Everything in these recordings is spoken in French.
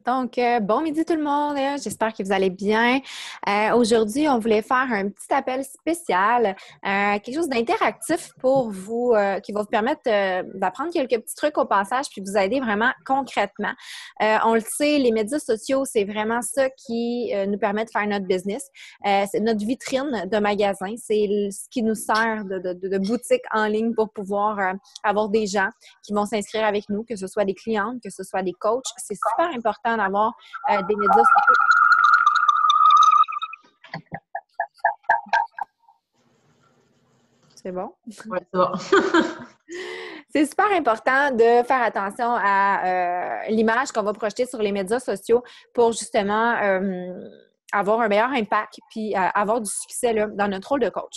Donc, bon midi tout le monde. J'espère que vous allez bien. Aujourd'hui, on voulait faire un petit appel spécial, quelque chose d'interactif pour vous, qui va vous permettre d'apprendre quelques petits trucs au passage puis vous aider vraiment concrètement. On le sait, les médias sociaux, c'est vraiment ça qui nous permet de faire notre business. C'est notre vitrine de magasin. C'est ce qui nous sert de boutique en ligne pour pouvoir avoir des gens qui vont s'inscrire avec nous, que ce soit des clientes, que ce soit des coachs. C'est super important d'avoir des médias sociaux. C'est bon? Oui, c'est bon. C'est super important de faire attention à l'image qu'on va projeter sur les médias sociaux pour justement avoir un meilleur impact puis avoir du succès là, dans notre rôle de coach.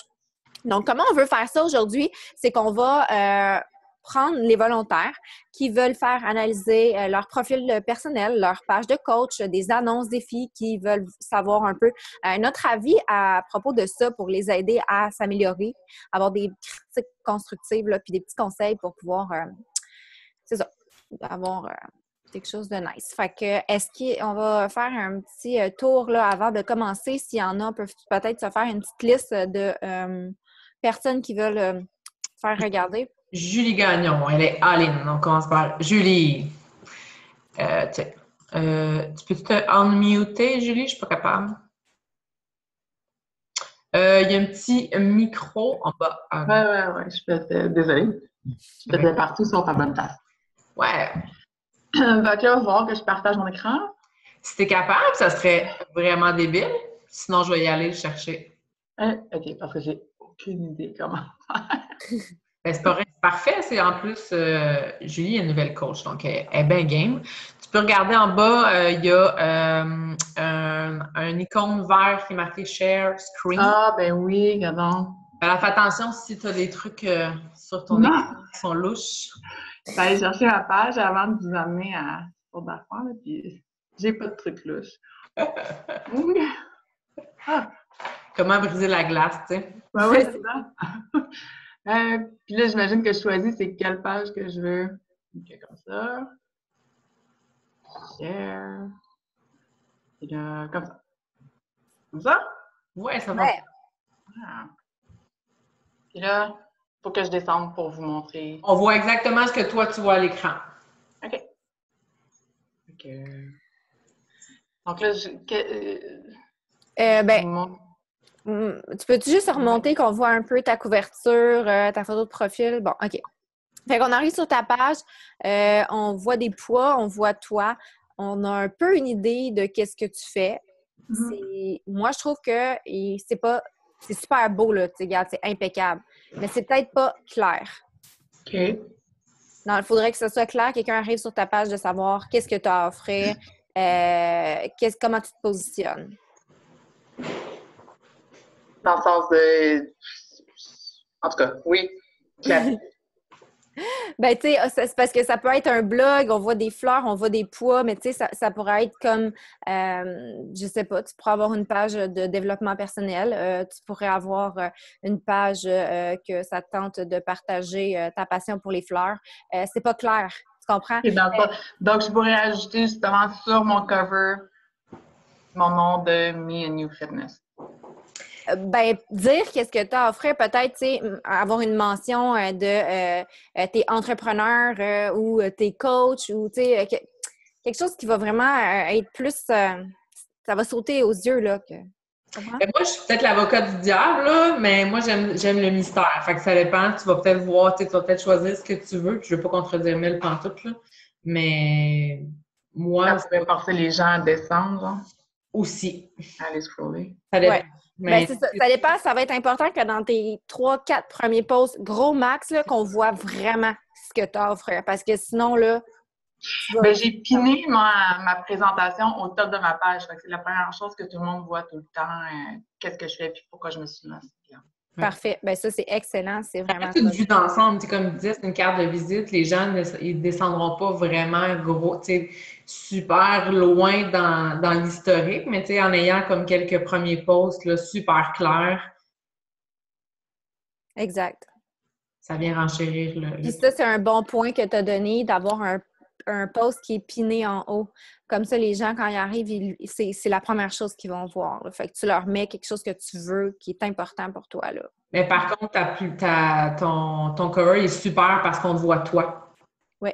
Donc, comment on veut faire ça aujourd'hui? C'est qu'on va prendre les volontaires qui veulent faire analyser leur profil personnel, leur page de coach, des annonces, des filles qui veulent savoir un peu notre avis à propos de ça pour les aider à s'améliorer, avoir des critiques constructives, là, puis des petits conseils pour pouvoir, c'est ça, avoir quelque chose de nice. Fait que, on va faire un petit tour là avant de commencer. S'il y en a, peuvent peut-être se faire une petite liste de personnes qui veulent faire regarder. Julie Gagnon, elle est all-in. On commence par Julie. Tu peux te unmuter, Julie? Je suis pas capable. Il y a un petit micro en bas. Ouais. Je peux être désolée. Je peux être partout sauf à bonne place. Ouais. Fait que là, on va voir que je partage mon écran. Si t'es capable, ça serait vraiment débile. Sinon, je vais y aller le chercher. OK, parce que j'ai aucune idée comment faire. Ben, c'est pas vrai, c'est parfait. C'est en plus, Julie est une nouvelle coach, donc elle est bien game. Tu peux regarder en bas, il y a un icône vert qui est marqué Share Screen. Ah, ben oui, regardons. Alors, fais attention si tu as des trucs sur ton écran qui sont louches. Je vais aller chercher ma page avant de vous amener à ce d'affaires, puis j'ai pas de trucs louches. Comment briser la glace, tu sais? Ben oui, c'est ça. Puis là, j'imagine que je choisis c'est quelle page que je veux. OK, comme ça. Share. Et là, comme ça. Comme ça? Ouais, ça va. Ouais. Ah. Puis là, il faut que je descende pour vous montrer. On voit exactement ce que toi, tu vois à l'écran. OK. Donc là, tu peux-tu juste remonter qu'on voit un peu ta couverture, ta photo de profil? Bon, OK. Fait qu'on arrive sur ta page, on voit des poids, on voit toi, on a un peu une idée de qu'est-ce que tu fais. Moi, je trouve que c'est super beau, là, tu sais, regarde, c'est impeccable, mais c'est peut-être pas clair. OK. Non, il faudrait que ce soit clair, quelqu'un arrive sur ta page de savoir qu'est-ce que tu as à offrir, comment tu te positionnes. Dans le sens de... En tout cas, oui. Ben, tu sais, c'est parce que ça peut être un blog, on voit des fleurs, on voit des poids, mais tu sais, ça pourrait être comme, je sais pas, tu pourrais avoir une page de développement personnel, tu pourrais avoir une page que ça te tente de partager ta passion pour les fleurs. C'est pas clair, tu comprends? Donc, je pourrais ajouter justement sur mon cover mon nom de Me and You Fitness. Ben, dire qu'est-ce que tu as à offrir, peut-être, tu sais, avoir une mention de t'es entrepreneur ou t'es coach ou, tu sais, quelque chose qui va vraiment être plus... ça va sauter aux yeux, là. Moi, je suis peut-être l'avocat du diable, là, mais moi, j'aime le mystère. Fait que ça dépend. Tu vas peut-être voir, tu vas peut-être choisir ce que tu veux. Puis je ne veux pas contredire mille pantoutes, là. Mais moi... Ça pourrait forcer les gens à descendre, genre. Aussi. À aller scroller. Ça dépend. Ouais. Mais ben, ça dépend. Ça va être important que dans tes 3-4 premiers posts, gros max, là, qu'on voit vraiment ce que tu as à offrir. Parce que sinon, là... Ben, j'ai piné ma présentation au top de ma page. C'est la première chose que tout le monde voit tout le temps. Qu'est-ce que je fais et pourquoi je me suis lancée. Parfait. Ben ça, c'est excellent. C'est vraiment une vue d'ensemble. Comme je disais, c'est une carte de visite. Les gens ne descendront pas vraiment gros, super loin dans l'historique, mais en ayant comme quelques premiers posts là, super clairs. Exact. Ça vient renchérir le Puis ça, c'est un bon point que tu as donné, d'avoir un un post qui est piné en haut. Comme ça, les gens, quand ils arrivent, c'est la première chose qu'ils vont voir. Là. Fait que tu leur mets quelque chose que tu veux, qui est important pour toi. Là. Mais par contre, ton cover est super parce qu'on te voit toi. Oui.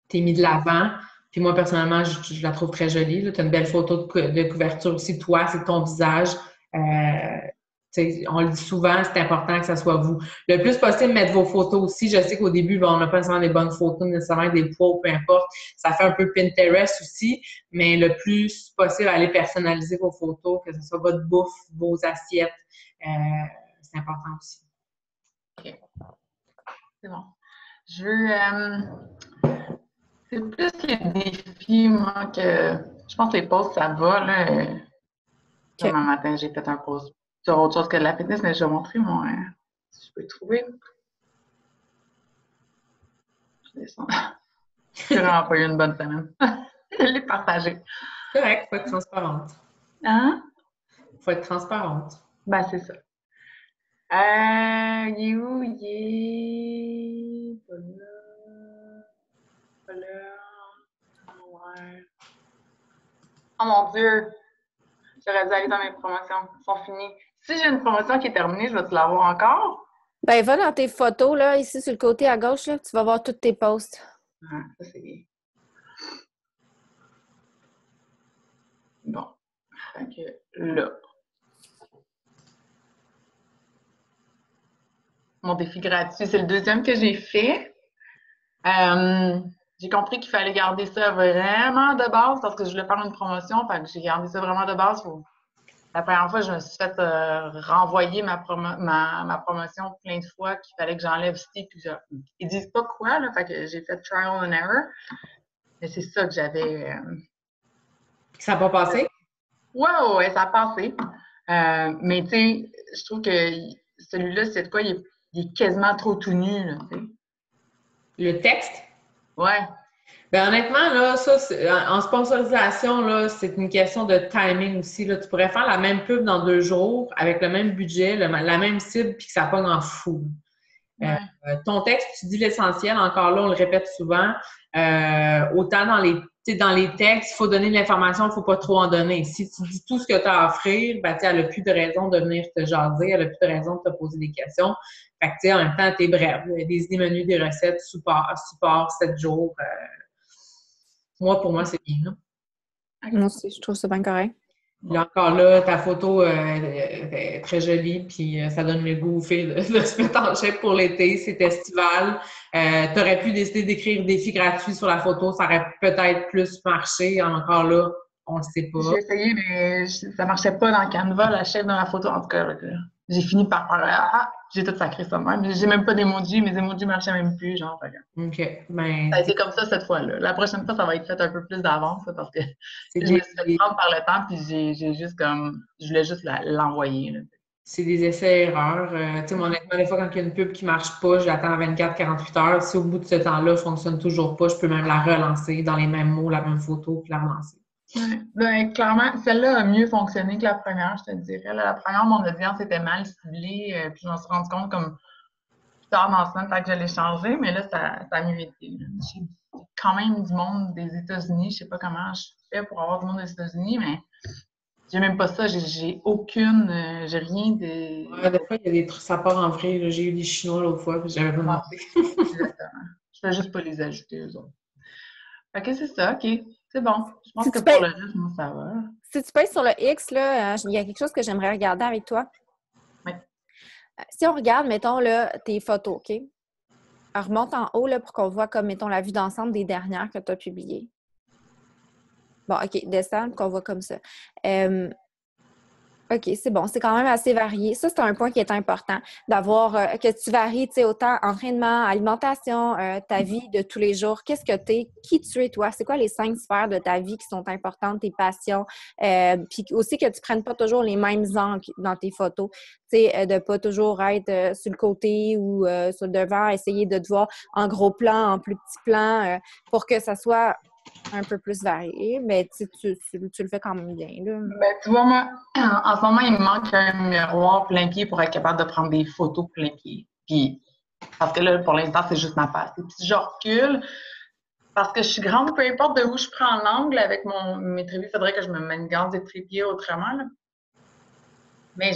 Tu es mis de l'avant. Puis moi, personnellement, je la trouve très jolie. Tu as une belle photo de couverture aussi. Toi, c'est ton visage. On le dit souvent, c'est important que ça soit vous. Le plus possible, mettre vos photos aussi. Je sais qu'au début, on n'a pas nécessairement des bonnes photos, nécessairement des poids, peu importe. Ça fait un peu Pinterest aussi, mais le plus possible, allez personnaliser vos photos, que ce soit votre bouffe, vos assiettes. C'est important aussi. OK. C'est bon. C'est plus les défis, moi, que je pense que les posts, ça va. Là. Demain matin, j'ai fait un post sur autre chose que de la fitness, mais je vais montrer moi, si je peux le trouver. Je descends. J'ai vraiment pas eu une bonne semaine. Je l'ai partagé. C'est correct, faut être transparente. Hein? Faut être transparente. Ben, c'est ça. Il est où? Il est... Pas là. Pas là. Ouais. Oh mon Dieu! J'aurais dû aller dans mes promotions. Elles sont finies. Si j'ai une promotion qui est terminée, je vais te l'avoir encore? Ben, va dans tes photos, là, ici, sur le côté à gauche, là, tu vas voir tous tes posts. Ah, ça, c'est bien. Bon. Fait que là. Mon défi gratuit, c'est le deuxième que j'ai fait. J'ai compris qu'il fallait garder ça vraiment de base parce que je voulais faire une promotion. Fait que j'ai gardé ça vraiment de base. La première fois, je me suis fait renvoyer ma promotion plein de fois qu'il fallait que j'enlève ci. Puis ils disent pas quoi, là. Fait que j'ai fait trial and error. Mais c'est ça que j'avais. Ça n'a pas passé? Ouais, ça a passé. Mais tu sais, je trouve que celui-là, c'est de quoi? Il est quasiment trop tout nu, là, tu sais. Le texte? Ouais. Ben honnêtement, là, ça, en sponsorisation, là, c'est une question de timing aussi. Là. Tu pourrais faire la même pub dans 2 jours avec le même budget, la même cible, puis que ça pogne en fou. Ouais. Ton texte, tu dis l'essentiel. Encore là, on le répète souvent. Autant dans les textes, il faut donner de l'information, il ne faut pas trop en donner. Si tu dis tout ce que tu as à offrir, ben, elle n'a plus de raison de venir te jaser, elle n'a plus de raison de te poser des questions. Fait que, en même temps, tu es bref. Des idées menus, des recettes, support 7 jours. Pour moi, c'est bien. Moi aussi, je trouve ça bien correct. Puis encore là, ta photo est très jolie, puis ça donne le goût aux filles de se mettre en shape pour l'été, c'est estival. Tu aurais pu décider d'écrire défi gratuit sur la photo, ça aurait peut-être plus marché. Encore là, on le sait pas. J'ai essayé, mais ça marchait pas dans Canva, la chef de ma photo. En tout cas, j'ai fini par faire j'ai tout sacré ça même. J'ai même pas d'emoji, mes emojis marchaient même plus, genre. OK. Ben, ça a été comme ça cette fois-là. La prochaine fois, ça va être fait un peu plus d'avance parce que je me suis fait prendre par le temps, puis j'ai juste comme. Je voulais juste l'envoyer. Là. C'est des essais-erreurs. Honnêtement, des fois, quand il y a une pub qui ne marche pas, j'attends 24-48 heures. Si au bout de ce temps-là, elle ne fonctionne toujours pas, je peux même la relancer dans les mêmes mots, la même photo, puis la relancer. Ouais. Ben, clairement, celle-là a mieux fonctionné que la première, je te dirais. Là, la première, mon audience était mal ciblée, puis je m'en suis rendu compte comme plus tard dans la semaine, tant que je l'ai changé, mais là, ça a mieux été. J'ai quand même du monde des États-Unis. Je sais pas comment je fais pour avoir du monde des États-Unis, mais j'ai même pas ça. J'ai aucune. J'ai rien de. Ouais, des fois, il y a des trucs, ça part en vrai. Là. J'ai eu des Chinois l'autre fois, puis j'avais pas demandé. Exactement. Je fais juste pas les ajouter, eux autres. Fait que c'est ça, OK. C'est bon. Je pense que pour le reste, moi, ça va. Si tu pèses sur le X, là, il y a quelque chose que j'aimerais regarder avec toi. Oui. Si on regarde, mettons, là, tes photos, OK? Alors, remonte en haut là, pour qu'on voit, comme, mettons, la vue d'ensemble des dernières que tu as publiées. Bon, OK, descends pour qu'on voit comme ça. OK, c'est bon. C'est quand même assez varié. Ça, c'est un point qui est important, d'avoir que tu varies, tu sais, autant entraînement, alimentation, ta vie de tous les jours. Qu'est-ce que tu es? Qui tu es, toi? C'est quoi les 5 sphères de ta vie qui sont importantes, tes passions? Puis aussi que tu prennes pas toujours les mêmes angles dans tes photos. Tu sais, de pas toujours être sur le côté ou sur le devant, essayer de te voir en gros plan, en plus petit plan, pour que ça soit un peu plus varié, mais tu le fais quand même bien, là. Ben, tu vois, moi, en ce moment, il me manque un miroir plein pied pour être capable de prendre des photos plein pied. Puis, parce que là, pour l'instant, c'est juste ma face. Et puis, si je recule, Parce que je suis grande, peu importe de où je prends l'angle avec mes trépieds, il faudrait que je me manigance des trépieds autrement, là. Mais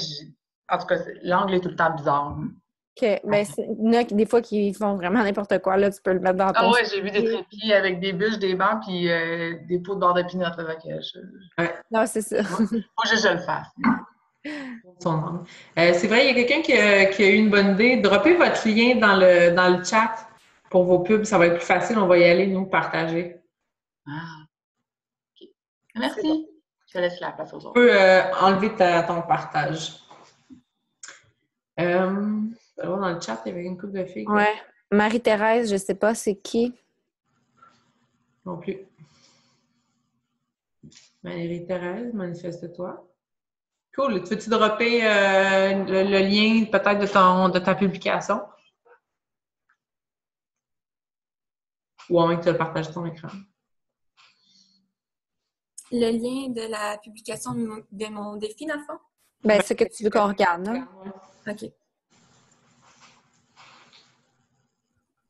en tout cas, l'angle est tout le temps bizarre. OK. Ben, il y en a des fois qui font vraiment n'importe quoi. Là, tu peux le mettre dans Ah ton ouais, j'ai vu des soulier. trépieds avec des bûches, des bancs, puis des pots de beurre de pinot, là, fait que Ouais, Non, c'est ça. moi, je le fasse. son nom. C'est vrai, il y a quelqu'un qui a eu une bonne idée. Droppez votre lien dans le chat pour vos pubs. Ça va être plus facile. On va y aller, nous, partager. Ah, OK. C'est bon. Merci. Je te laisse la place aux Tu autres. peux enlever ton partage. Je vais voir dans le chat, il y avait une couple de filles. Ouais. Marie-Thérèse, je sais pas c'est qui. Non plus. Marie-Thérèse, manifeste-toi. Cool. Tu veux-tu dropper le lien peut-être de ta publication? Ou à moins que tu le partages ton écran. Le lien de la publication de mon défi, dans le fond? Ben, ce que tu veux qu'on regarde, là. OK.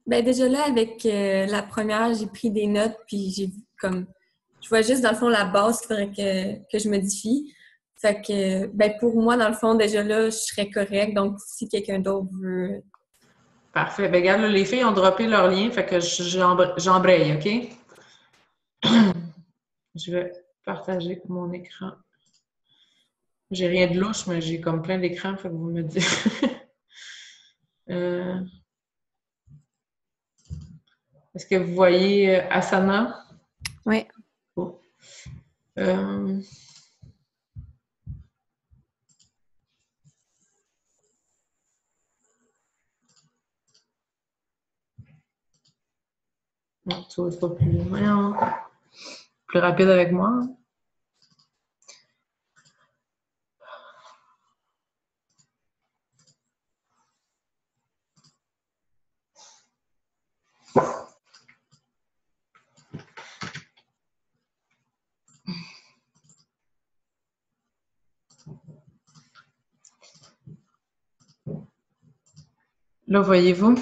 Ben déjà là, avec la première, j'ai pris des notes, puis j'ai vu comme... Je vois juste, dans le fond, la base qu'il faudrait que je modifie. Fait que, ben pour moi, dans le fond, déjà là, je serais correcte. Donc, si quelqu'un d'autre veut... Parfait. Ben, regarde, là, les filles ont droppé leur lien, fait que j'embraye, OK? Je vais partager mon écran. J'ai rien de louche, mais j'ai comme plein d'écrans, fait que vous me dites. Est-ce que vous voyez Asana? Oui. Oh. Non, tu vas pas plus rapide avec moi. Là, voyez-vous?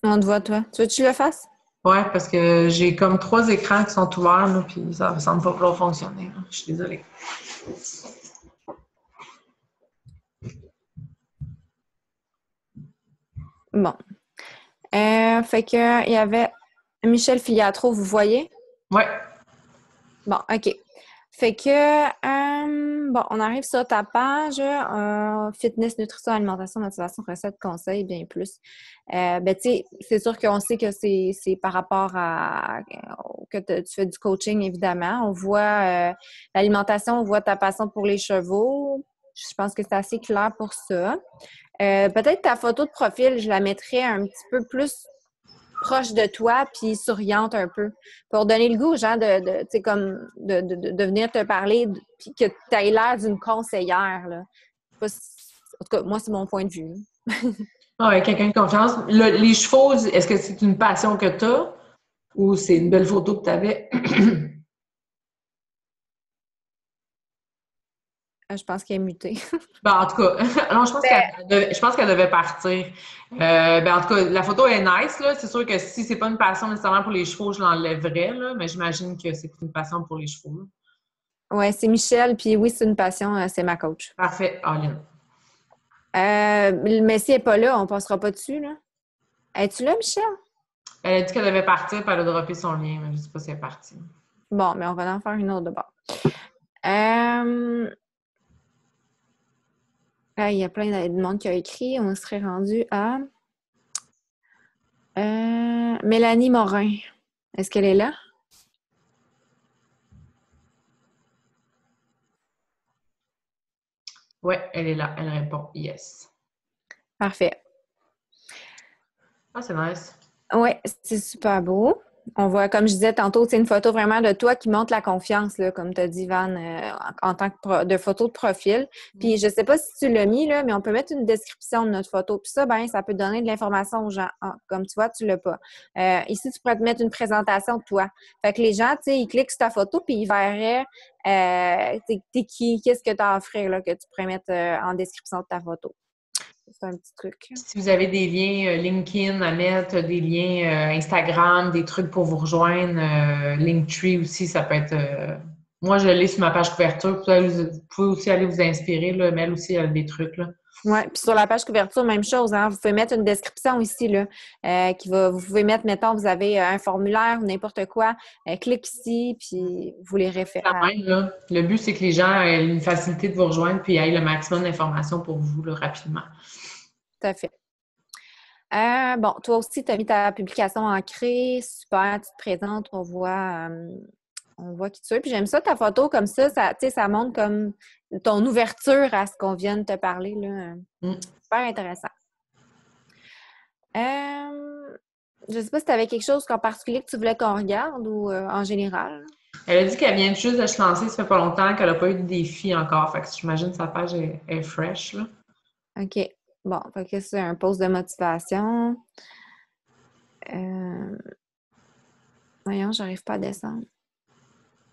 On te voit, toi. Tu veux que je le fasse? Ouais, parce que j'ai comme 3 écrans qui sont ouverts, là, puis ça ne semble pas pouvoir fonctionner. Là. Je suis désolée. Bon. Fait que il y avait Michel Filiatro, vous voyez? Ouais. Bon, OK. Fait que, bon, on arrive sur ta page fitness, nutrition, alimentation, motivation, recettes, conseils, bien plus. Ben, tu sais, c'est sûr qu'on sait que c'est par rapport à que tu fais du coaching, évidemment. On voit l'alimentation, on voit ta passion pour les chevaux. Je pense que c'est assez clair pour ça. Peut-être ta photo de profil, je la mettrais un petit peu plus proche de toi puis souriante un peu pour donner le goût aux gens tu sais, comme de venir te parler puis que tu aies l'air d'une conseillère, là. En tout cas, moi, c'est mon point de vue. Ah ouais, quelqu'un de confiance. Les chevaux, est-ce que c'est une passion que tu as ou c'est une belle photo que tu avais? Je pense qu'elle est mutée. Ben, en tout cas, non, je pense qu'elle devait partir. Ben, en tout cas, la photo est nice, là. C'est sûr que si c'est pas une passion nécessairement pour les chevaux, je l'enlèverais, là, mais j'imagine que c'est une passion pour les chevaux. Là. Oui, c'est Michel, puis oui, c'est une passion, c'est ma coach. Parfait, Aline. Mais si elle n'est pas là, on ne passera pas dessus, là. Es-tu là, Michel? Elle a dit qu'elle devait partir, puis elle a droppé son lien, mais je ne sais pas si elle est partie. Bon, mais on va en faire une autre de bord. Il y a plein de monde qui a écrit. On serait rendu à Mélanie Morin. Est-ce qu'elle est là? Oui, elle est là. Elle répond yes. Parfait. Ah, c'est nice. Oui, c'est super beau. On voit, comme je disais tantôt, c'est une photo vraiment de toi qui montre la confiance, là, comme tu as dit, Van, en tant que de photo de profil. Puis je sais pas si tu l'as mis, là, mais on peut mettre une description de notre photo. Puis ça, ben, ça peut donner de l'information aux gens. Ah, comme tu vois, tu l'as pas. Ici, tu pourrais te mettre une présentation de toi. Fait que les gens, tu sais, ils cliquent sur ta photo, puis ils verraient t'es qui, qu'est-ce que tu as à offrir, là, que tu pourrais mettre en description de ta photo. c'est un petit truc. Si vous avez des liens LinkedIn à mettre, des liens Instagram, des trucs pour vous rejoindre, Linktree aussi, ça peut être... moi, je l'ai sur ma page couverture. Vous pouvez aussi aller vous inspirer. Là, mais elle aussi, elle a des trucs. Là. Oui, puis sur la page couverture, même chose. Hein? Vous pouvez mettre une description ici, là, vous pouvez mettre, mettons, vous avez un formulaire ou n'importe quoi, clique ici, puis vous les référez. Là. Le but, c'est que les gens aient une facilité de vous rejoindre puis aient le maximum d'informations pour vous là, rapidement. Tout à fait. Bon, toi aussi, tu as mis ta publication ancrée. Super, tu te présentes, on voit qui tu es. Puis j'aime ça, ta photo comme ça, ça montre comme ton ouverture à ce qu'on vient de te parler. Là. Super intéressant. Je ne sais pas si tu avais quelque chose en particulier que tu voulais qu'on regarde ou en général. Elle a dit qu'elle vient juste de se lancer, ça fait pas longtemps, qu'elle n'a pas eu de défi encore. Fait que j'imagine que sa page est fresh. Là. OK. Bon, fait que c'est un post de motivation. Voyons, j'arrive pas à descendre.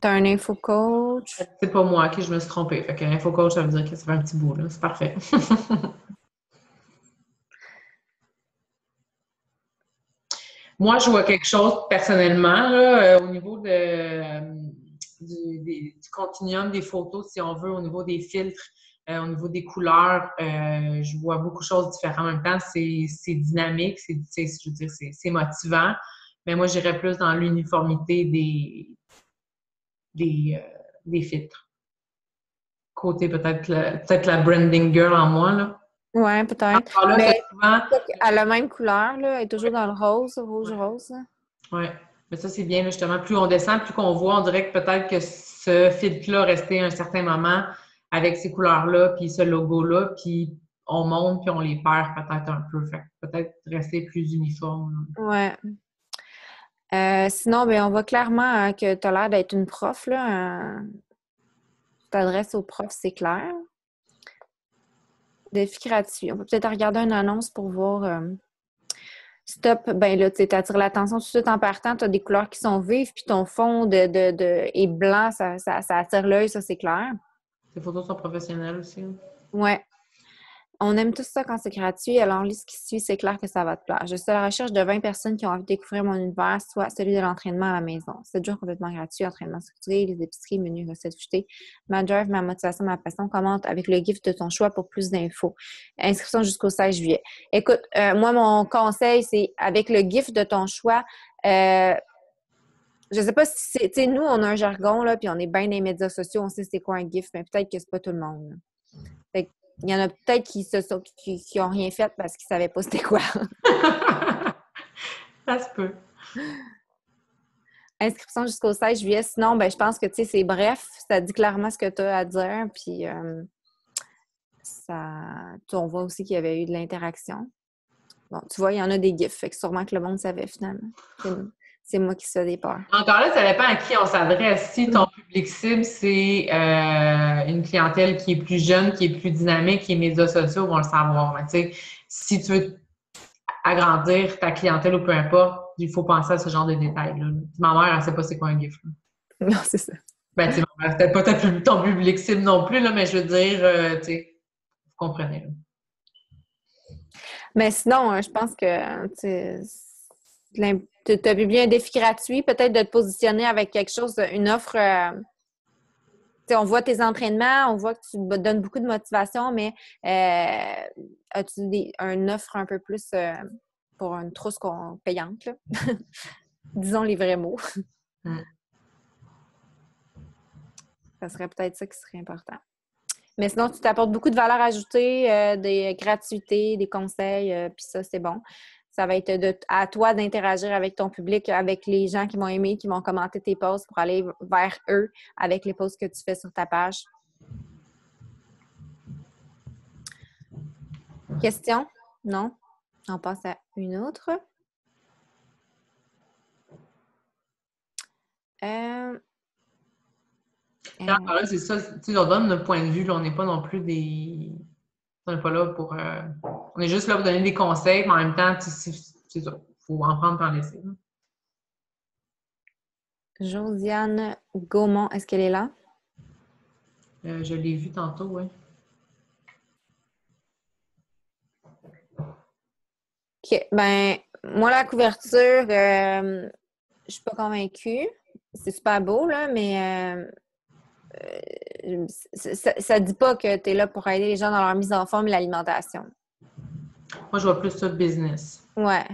T'as un info coach. C'est pas moi qui je me suis trompée. Fait que info coach, ça veut dire que ça fait un petit bout, là. C'est parfait. Moi, je vois quelque chose personnellement, là, au niveau du continuum des photos, si on veut, au niveau des filtres, au niveau des couleurs. Je vois beaucoup de choses différentes. En même temps, c'est dynamique, je veux dire, c'est motivant. Mais moi, j'irais plus dans l'uniformité des filtres. Côté peut-être la branding girl en moi, là. Ouais, peut-être. Là, mais souvent... elle a la même couleur, là. Elle est toujours dans le rose, rouge-rose. Oui. Mais ça, c'est bien, justement. Plus on descend, plus qu'on voit, on dirait que peut-être que ce filtre-là restait un certain moment avec ces couleurs-là, puis ce logo-là, puis on monte, puis on les perd peut-être un peu. Fait peut-être rester plus uniforme. Ouais. Sinon, ben, on voit clairement que tu as l'air d'être une prof, là. Tu t'adresses aux profs, c'est clair. Défi gratuit. On peut peut-être regarder une annonce pour voir. Stop, ben là, tu attires l'attention tout de suite en partant. Tu as des couleurs qui sont vives, puis ton fond est blanc, ça attire l'œil, ça, c'est clair. Tes photos sont professionnelles aussi. Ouais. On aime tout ça quand c'est gratuit, alors lis ce qui suit, c'est clair que ça va te plaire. Je suis à la recherche de 20 personnes qui ont envie de découvrir mon univers, soit celui de l'entraînement à la maison. 7 jours complètement gratuits, entraînement structuré, les épiceries, menus, recettes futées. Ma drive, ma motivation, ma passion, commente avec le gift de ton choix pour plus d'infos. Inscription jusqu'au 16 juillet. Écoute, moi, mon conseil, c'est avec le gift de ton choix, je sais pas si c'est... Tu sais, nous, on a un jargon, là, puis on est bien dans les médias sociaux, on sait c'est quoi un gift, mais peut-être que c'est pas tout le monde. Là. Fait que, il y en a peut-être qui ont rien fait parce qu'ils savaient pas c'était quoi. Ça se peut. Inscription jusqu'au 16 juillet. Sinon, ben, je pense que, tu sais, c'est bref. Ça dit clairement ce que tu as à dire. Puis, on voit aussi qu'il y avait eu de l'interaction. Bon, tu vois, il y en a des gifs. Fait que sûrement que le monde savait finalement. C'est moi qui se départ. Encore là, ça dépend à qui on s'adresse. Si ton public cible, c'est une clientèle qui est plus jeune, qui est plus dynamique, qui est médias sociaux, vont le savoir. Mais tu sais, si tu veux agrandir ta clientèle ou peu importe, il faut penser à ce genre de détails-là. Ma mère, elle ne sait pas c'est quoi un GIF. Là. Non, c'est ça. Ben, tu sais, peut-être pas ton public cible non plus, là, mais je veux dire, tu sais, vous comprenez. Là. Mais sinon, je pense que tu as publié un défi gratuit, peut-être de te positionner avec quelque chose, une offre. On voit tes entraînements, on voit que tu donnes beaucoup de motivation, mais as-tu une offre un peu plus pour une trousse payante? Là? Disons les vrais mots. Ça serait peut-être ça qui serait important. Mais sinon, tu t'apportes beaucoup de valeur ajoutée, des gratuités, des conseils, puis ça, c'est bon. Ça va être à toi d'interagir avec ton public, avec les gens qui vont aimer, qui vont commenter tes posts pour aller vers eux avec les posts que tu fais sur ta page. Question? Non? On passe à une autre. Alors là, c'est ça. Tu sais, on donne notre point de vue. Là, on n'est pas non plus des... On n'est pas là pour... On est juste là pour donner des conseils, mais en même temps, c'est ça. Il faut en prendre et en laisser. Josiane Gaumont, est-ce qu'elle est là? Je l'ai vue tantôt, oui. OK. Ben, moi, la couverture, je suis pas convaincue. C'est super beau, là, mais ça dit pas que tu es là pour aider les gens dans leur mise en forme et l'alimentation. Moi, je vois plus ça business. Ouais.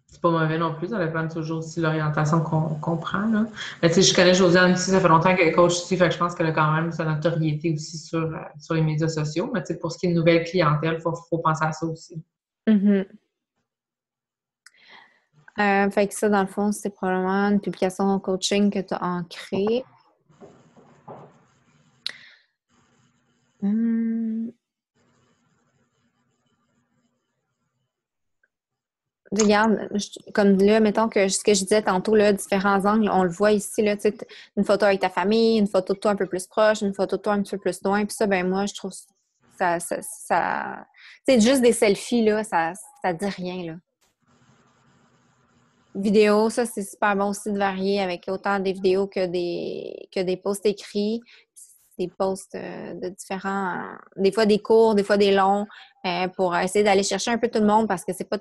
C'est pas mauvais non plus, ça dépend toujours aussi de l'orientation qu'on prend, là. Mais tu sais, je connais Josiane aussi, ça fait longtemps qu'elle est coach aussi, fait que je pense qu'elle a quand même sa notoriété aussi sur les médias sociaux. Mais tu sais, pour ce qui est de nouvelle clientèle, il faut penser à ça aussi. Mm-hmm. Fait que ça, dans le fond, c'est probablement une publication en coaching que tu as ancrée. Regarde, comme là, mettons que ce que je disais tantôt, là, différents angles, on le voit ici, là, tu sais, une photo avec ta famille, une photo de toi un peu plus proche, une photo de toi un petit peu plus loin, puis ça, ben moi, je trouve ça tu sais, juste des selfies, là, ça dit rien, là. Vidéo, ça, c'est super bon aussi de varier avec autant des vidéos que des posts écrits, des posts de différents, des fois des courts, des fois des longs, pour essayer d'aller chercher un peu tout le monde parce que c'est pas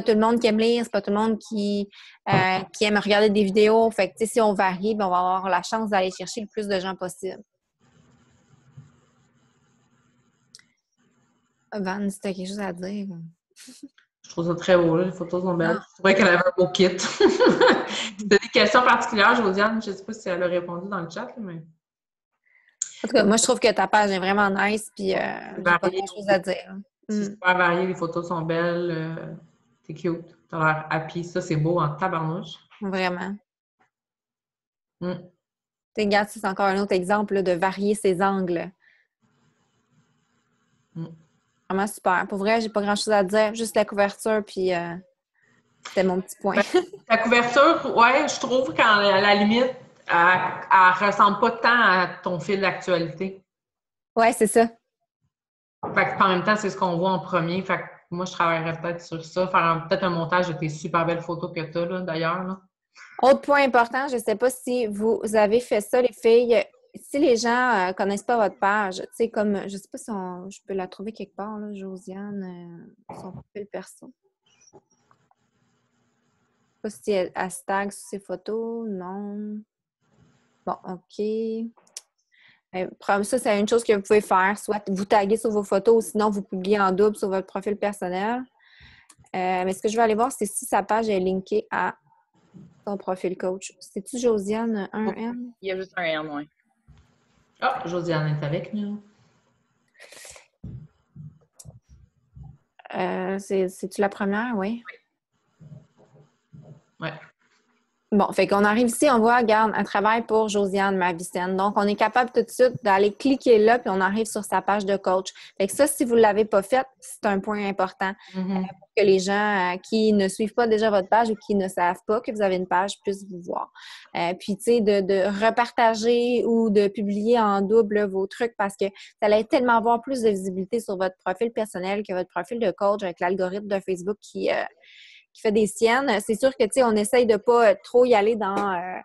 tout le monde qui aime lire, c'est pas tout le monde qui aime regarder des vidéos. Fait que, tu sais, si on varie, ben, on va avoir la chance d'aller chercher le plus de gens possible. Van, si t'as quelque chose à dire. Je trouve ça très beau, là. Les photos sont belles. Je trouvais qu'elle avait un beau kit. Si tu as des questions particulières, Josiane, je ne sais pas si elle a répondu dans le chat, mais. En tout cas, moi, je trouve que ta page est vraiment nice, puis j'ai pas grand-chose à dire. C'est super varié, les photos sont belles. T'es cute. T'as l'air happy. Ça, c'est beau en tabarnouche. Vraiment. Regarde, c'est encore un autre exemple là, de varier ses angles. Vraiment super. Pour vrai, j'ai pas grand-chose à dire. Juste la couverture, puis c'était mon petit point. La couverture, ouais, je trouve qu'à la limite, elle ressemble pas tant à ton fil d'actualité. Ouais, c'est ça. Fait que, en même temps, c'est ce qu'on voit en premier. Fait que moi, je travaillerais peut-être sur ça. Faire peut-être un montage de tes super belles photos que tu as, là, d'ailleurs. Là. Autre point important, je ne sais pas si vous avez fait ça, les filles. Si les gens ne connaissent pas votre page, tu sais, comme, je sais pas si je peux la trouver quelque part, là, Josiane, son profil perso. Je ne sais pas si elle se tag sur ses photos, non. Bon, OK. Ça, c'est une chose que vous pouvez faire, soit vous taguer sur vos photos ou sinon vous publiez en double sur votre profil personnel. Mais ce que je vais aller voir, c'est si sa page est linkée à ton profil coach. C'est-tu Josiane 1N? Il y a juste un N, oui. Ah, Josiane est avec nous. C'est-tu la première? Oui. Ouais. Bon, fait qu'on arrive ici, on voit, regarde, un travail pour Josiane Mavicenne. Donc, on est capable tout de suite d'aller cliquer là, puis on arrive sur sa page de coach. Fait que ça, si vous ne l'avez pas fait, c'est un point important pour que les gens qui ne suivent pas déjà votre page ou qui ne savent pas que vous avez une page puissent vous voir. Puis, tu sais, de repartager ou de publier en double vos trucs parce que ça allait tellement avoir plus de visibilité sur votre profil personnel que votre profil de coach avec l'algorithme de Facebook qui fait des siennes. C'est sûr que, tu sais, on essaye de pas trop y aller dans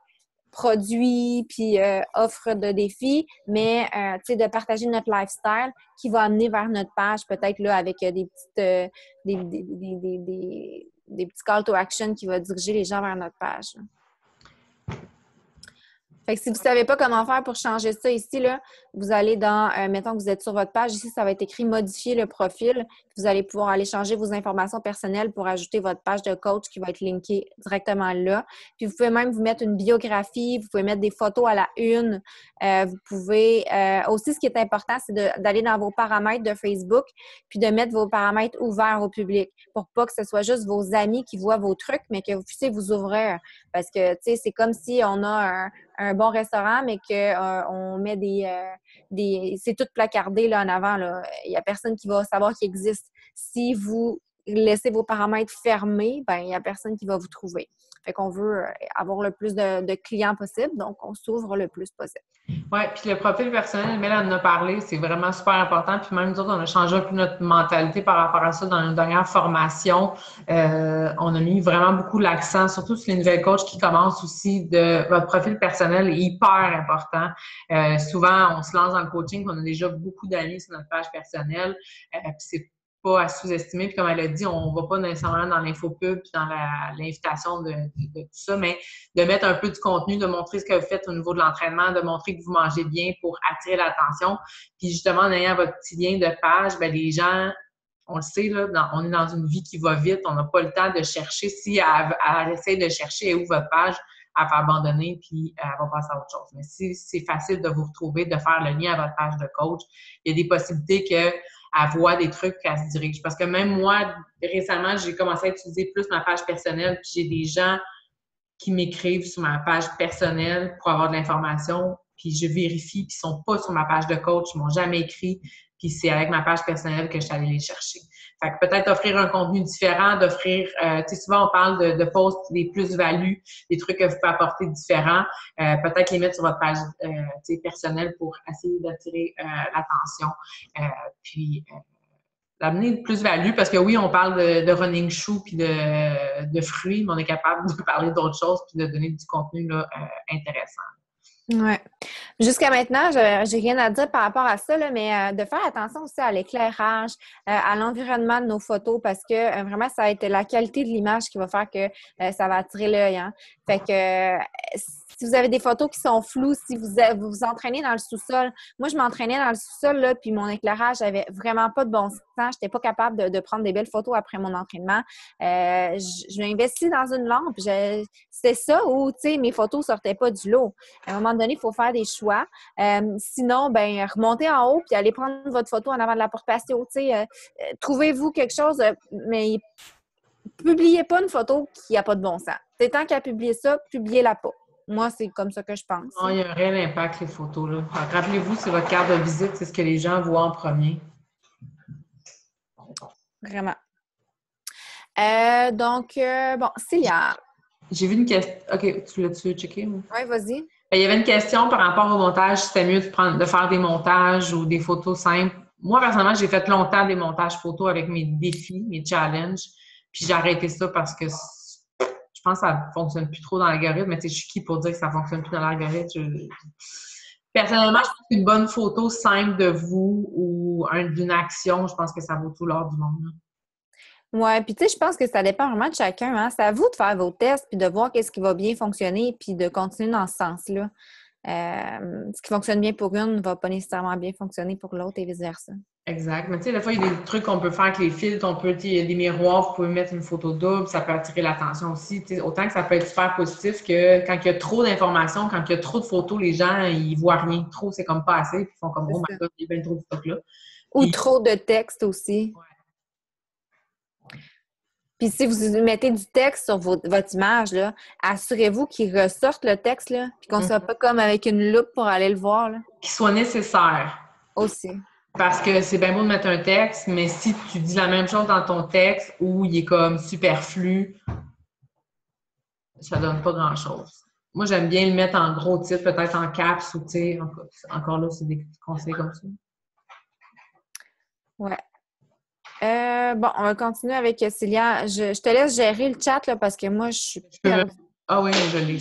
produits puis offres de défis, mais, tu sais, de partager notre lifestyle qui va amener vers notre page, peut-être, là, avec des petites, des petits call to action qui va diriger les gens vers notre page. Fait que si vous ne savez pas comment faire pour changer ça ici, là, vous allez dans, mettons que vous êtes sur votre page, ici, ça va être écrit « Modifier le profil ». Vous allez pouvoir aller changer vos informations personnelles pour ajouter votre page de coach qui va être linkée directement là. Puis vous pouvez même vous mettre une biographie, vous pouvez mettre des photos à la une. Vous pouvez aussi, ce qui est important, c'est d'aller dans vos paramètres de Facebook puis de mettre vos paramètres ouverts au public pour pas que ce soit juste vos amis qui voient vos trucs, mais que vous puissiez vous ouvrir. Parce que, tu sais, c'est comme si on a un bon restaurant, mais qu'on met c'est tout placardé là, en avant. Là. Il n'y a personne qui va savoir qu'il existe. Si vous laissez vos paramètres fermés, ben il n'y a personne qui va vous trouver. Fait qu'on veut avoir le plus de clients possible, donc on s'ouvre le plus possible. Oui, puis le profil personnel, Mel en a parlé, c'est vraiment super important. Puis même nous autres, on a changé un peu notre mentalité par rapport à ça dans notre dernière formation. On a mis vraiment beaucoup l'accent, surtout sur les nouvelles coachs qui commencent aussi, de votre profil personnel est hyper important. Souvent, on se lance dans le coaching, on a déjà beaucoup d'années sur notre page personnelle. Puis c'est pas à sous-estimer. Puis comme elle a dit, on va pas nécessairement dans l'infopub puis dans l'invitation de tout ça, mais de mettre un peu du contenu, de montrer ce que vous faites au niveau de l'entraînement, de montrer que vous mangez bien pour attirer l'attention. Puis justement, en ayant votre petit lien de page, bien, les gens, on le sait, là, on est dans une vie qui va vite, on n'a pas le temps de chercher. Si elle essaie de chercher où votre page, elle va abandonner, puis elle va passer à autre chose. Mais si c'est facile de vous retrouver, de faire le lien à votre page de coach, il y a des possibilités qu'elle voit des trucs qu'elle se dirige. Parce que même moi, récemment, j'ai commencé à utiliser plus ma page personnelle, puis j'ai des gens qui m'écrivent sur ma page personnelle pour avoir de l'information, puis je vérifie, puis ils sont pas sur ma page de coach, ils m'ont jamais écrit, puis c'est avec ma page personnelle que je suis allée les chercher. Fait que peut-être offrir un contenu différent, d'offrir, tu sais, souvent on parle de posts, des plus-values, des trucs que vous pouvez apporter différents, peut-être les mettre sur votre page, tu sais, personnelle pour essayer d'attirer l'attention, puis d'amener de plus-value, parce que oui, on parle de running shoe puis de fruits, mais on est capable de parler d'autres choses puis de donner du contenu là, intéressant. Ouais. Jusqu'à maintenant, j'ai rien à dire par rapport à ça, là, mais de faire attention aussi à l'éclairage, à l'environnement de nos photos, parce que vraiment, ça va être la qualité de l'image qui va faire que ça va attirer l'œil. Hein. Fait que si vous avez des photos qui sont floues, si vous vous entraînez dans le sous-sol, moi, je m'entraînais dans le sous-sol, là, puis mon éclairage avait vraiment pas de bon sens. J'étais pas capable de prendre des belles photos après mon entraînement. Je l'ai investi dans une lampe. C'est ça où, tu sais, mes photos sortaient pas du lot. À un moment donné, il faut faire des choix. Sinon, ben remontez en haut puis allez prendre votre photo en avant de la porte patio. Tu sais, trouvez-vous quelque chose, mais publiez pas une photo qui n'a pas de bon sens. C'est tant qu'à publier ça, publiez-la pas. Moi, c'est comme ça que je pense. Non, il y a un réel impact, les photos, là. Rappelez-vous, c'est votre carte de visite, c'est ce que les gens voient en premier. Vraiment. Bon, Célia. J'ai vu une question. OK, tu l'as-tu checké? Oui, vas-y. Il y avait une question par rapport au montage, si c'était mieux de faire des montages ou des photos simples. Moi, personnellement, j'ai fait longtemps des montages photos avec mes défis, mes challenges, puis j'ai arrêté ça parce que je pense que ça ne fonctionne plus trop dans l'algorithme, mais tu sais, je suis qui pour dire que ça ne fonctionne plus dans l'algorithme? Personnellement, je pense qu'une bonne photo simple de vous ou d'une action, je pense que ça vaut tout l'or du monde. Oui, puis tu sais, je pense que ça dépend vraiment de chacun. Hein? C'est à vous de faire vos tests puis de voir qu'est-ce qui va bien fonctionner puis de continuer dans ce sens-là. Ce qui fonctionne bien pour une ne va pas nécessairement bien fonctionner pour l'autre et vice-versa. Exact. Mais tu sais, des fois, il y a des trucs qu'on peut faire avec les filtres. Il y a des miroirs, vous pouvez mettre une photo double, ça peut attirer l'attention aussi. Tu sais, autant que ça peut être super positif que quand il y a trop d'informations, quand il y a trop de photos, les gens, ils voient rien. Trop, c'est comme pas assez. Puis ils font comme, oh my God, il y a bien trop de photos là. Ou trop de texte aussi. Ouais. Puis si vous mettez du texte sur votre image, là, assurez-vous qu'il ressorte le texte, là, puis qu'on ne soit pas comme avec une loupe pour aller le voir. Là. Qu'il soit nécessaire. Aussi. Parce que c'est bien beau de mettre un texte, mais si tu dis la même chose dans ton texte ou il est comme superflu, ça donne pas grand-chose. Moi, j'aime bien le mettre en gros titre, peut-être en caps ou, tu sais, encore là, c'est des conseils comme ça. Ouais. Bon, on va continuer avec Célia. Je te laisse gérer le chat là, parce que moi, je suis perdue. Ah oui, je l'ai.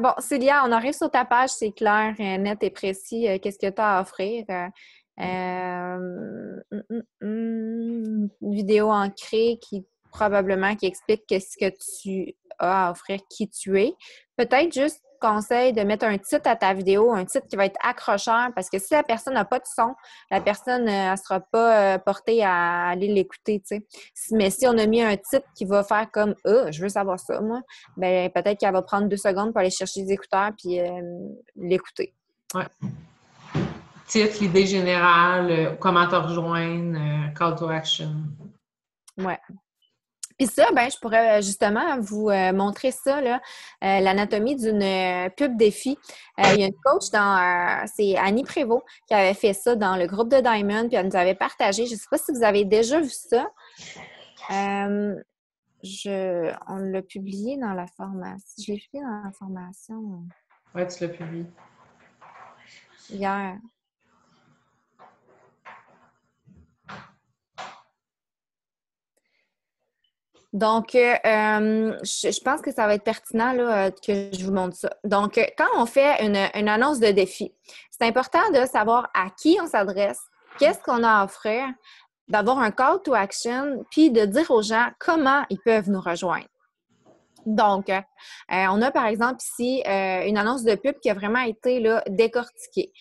Bon, Célia, on arrive sur ta page, c'est clair, net et précis. Qu'est-ce que tu as à offrir? Une vidéo ancrée qui explique qu'est-ce que tu as à offrir, qui tu es. Peut-être juste conseil de mettre un titre à ta vidéo, un titre qui va être accrocheur, parce que si la personne n'a pas de son, la personne ne sera pas portée à aller l'écouter, tu sais. Mais si on a mis un titre qui va faire comme « je veux savoir ça, moi », ben peut-être qu'elle va prendre 2 secondes pour aller chercher les écouteurs puis l'écouter. Oui. Titre, l'idée générale, comment te rejoindre, call to action. Ouais. Puis ça, ben, je pourrais justement vous montrer ça, là, l'anatomie d'une pub défi. Il y a une coach c'est Annie Prévost qui avait fait ça dans le groupe de Diamond, puis elle nous avait partagé. Je ne sais pas si vous avez déjà vu ça. On l'a publié dans la formation. Je l'ai publié dans la formation. Oui, tu l'as publié. Hier. Donc, je pense que ça va être pertinent là, que je vous montre ça. Donc, quand on fait une annonce de défi, c'est important de savoir à qui on s'adresse, qu'est-ce qu'on a à offrir, d'avoir un call to action, puis de dire aux gens comment ils peuvent nous rejoindre. Donc, on a par exemple ici une annonce de pub qui a vraiment été là, décortiquée.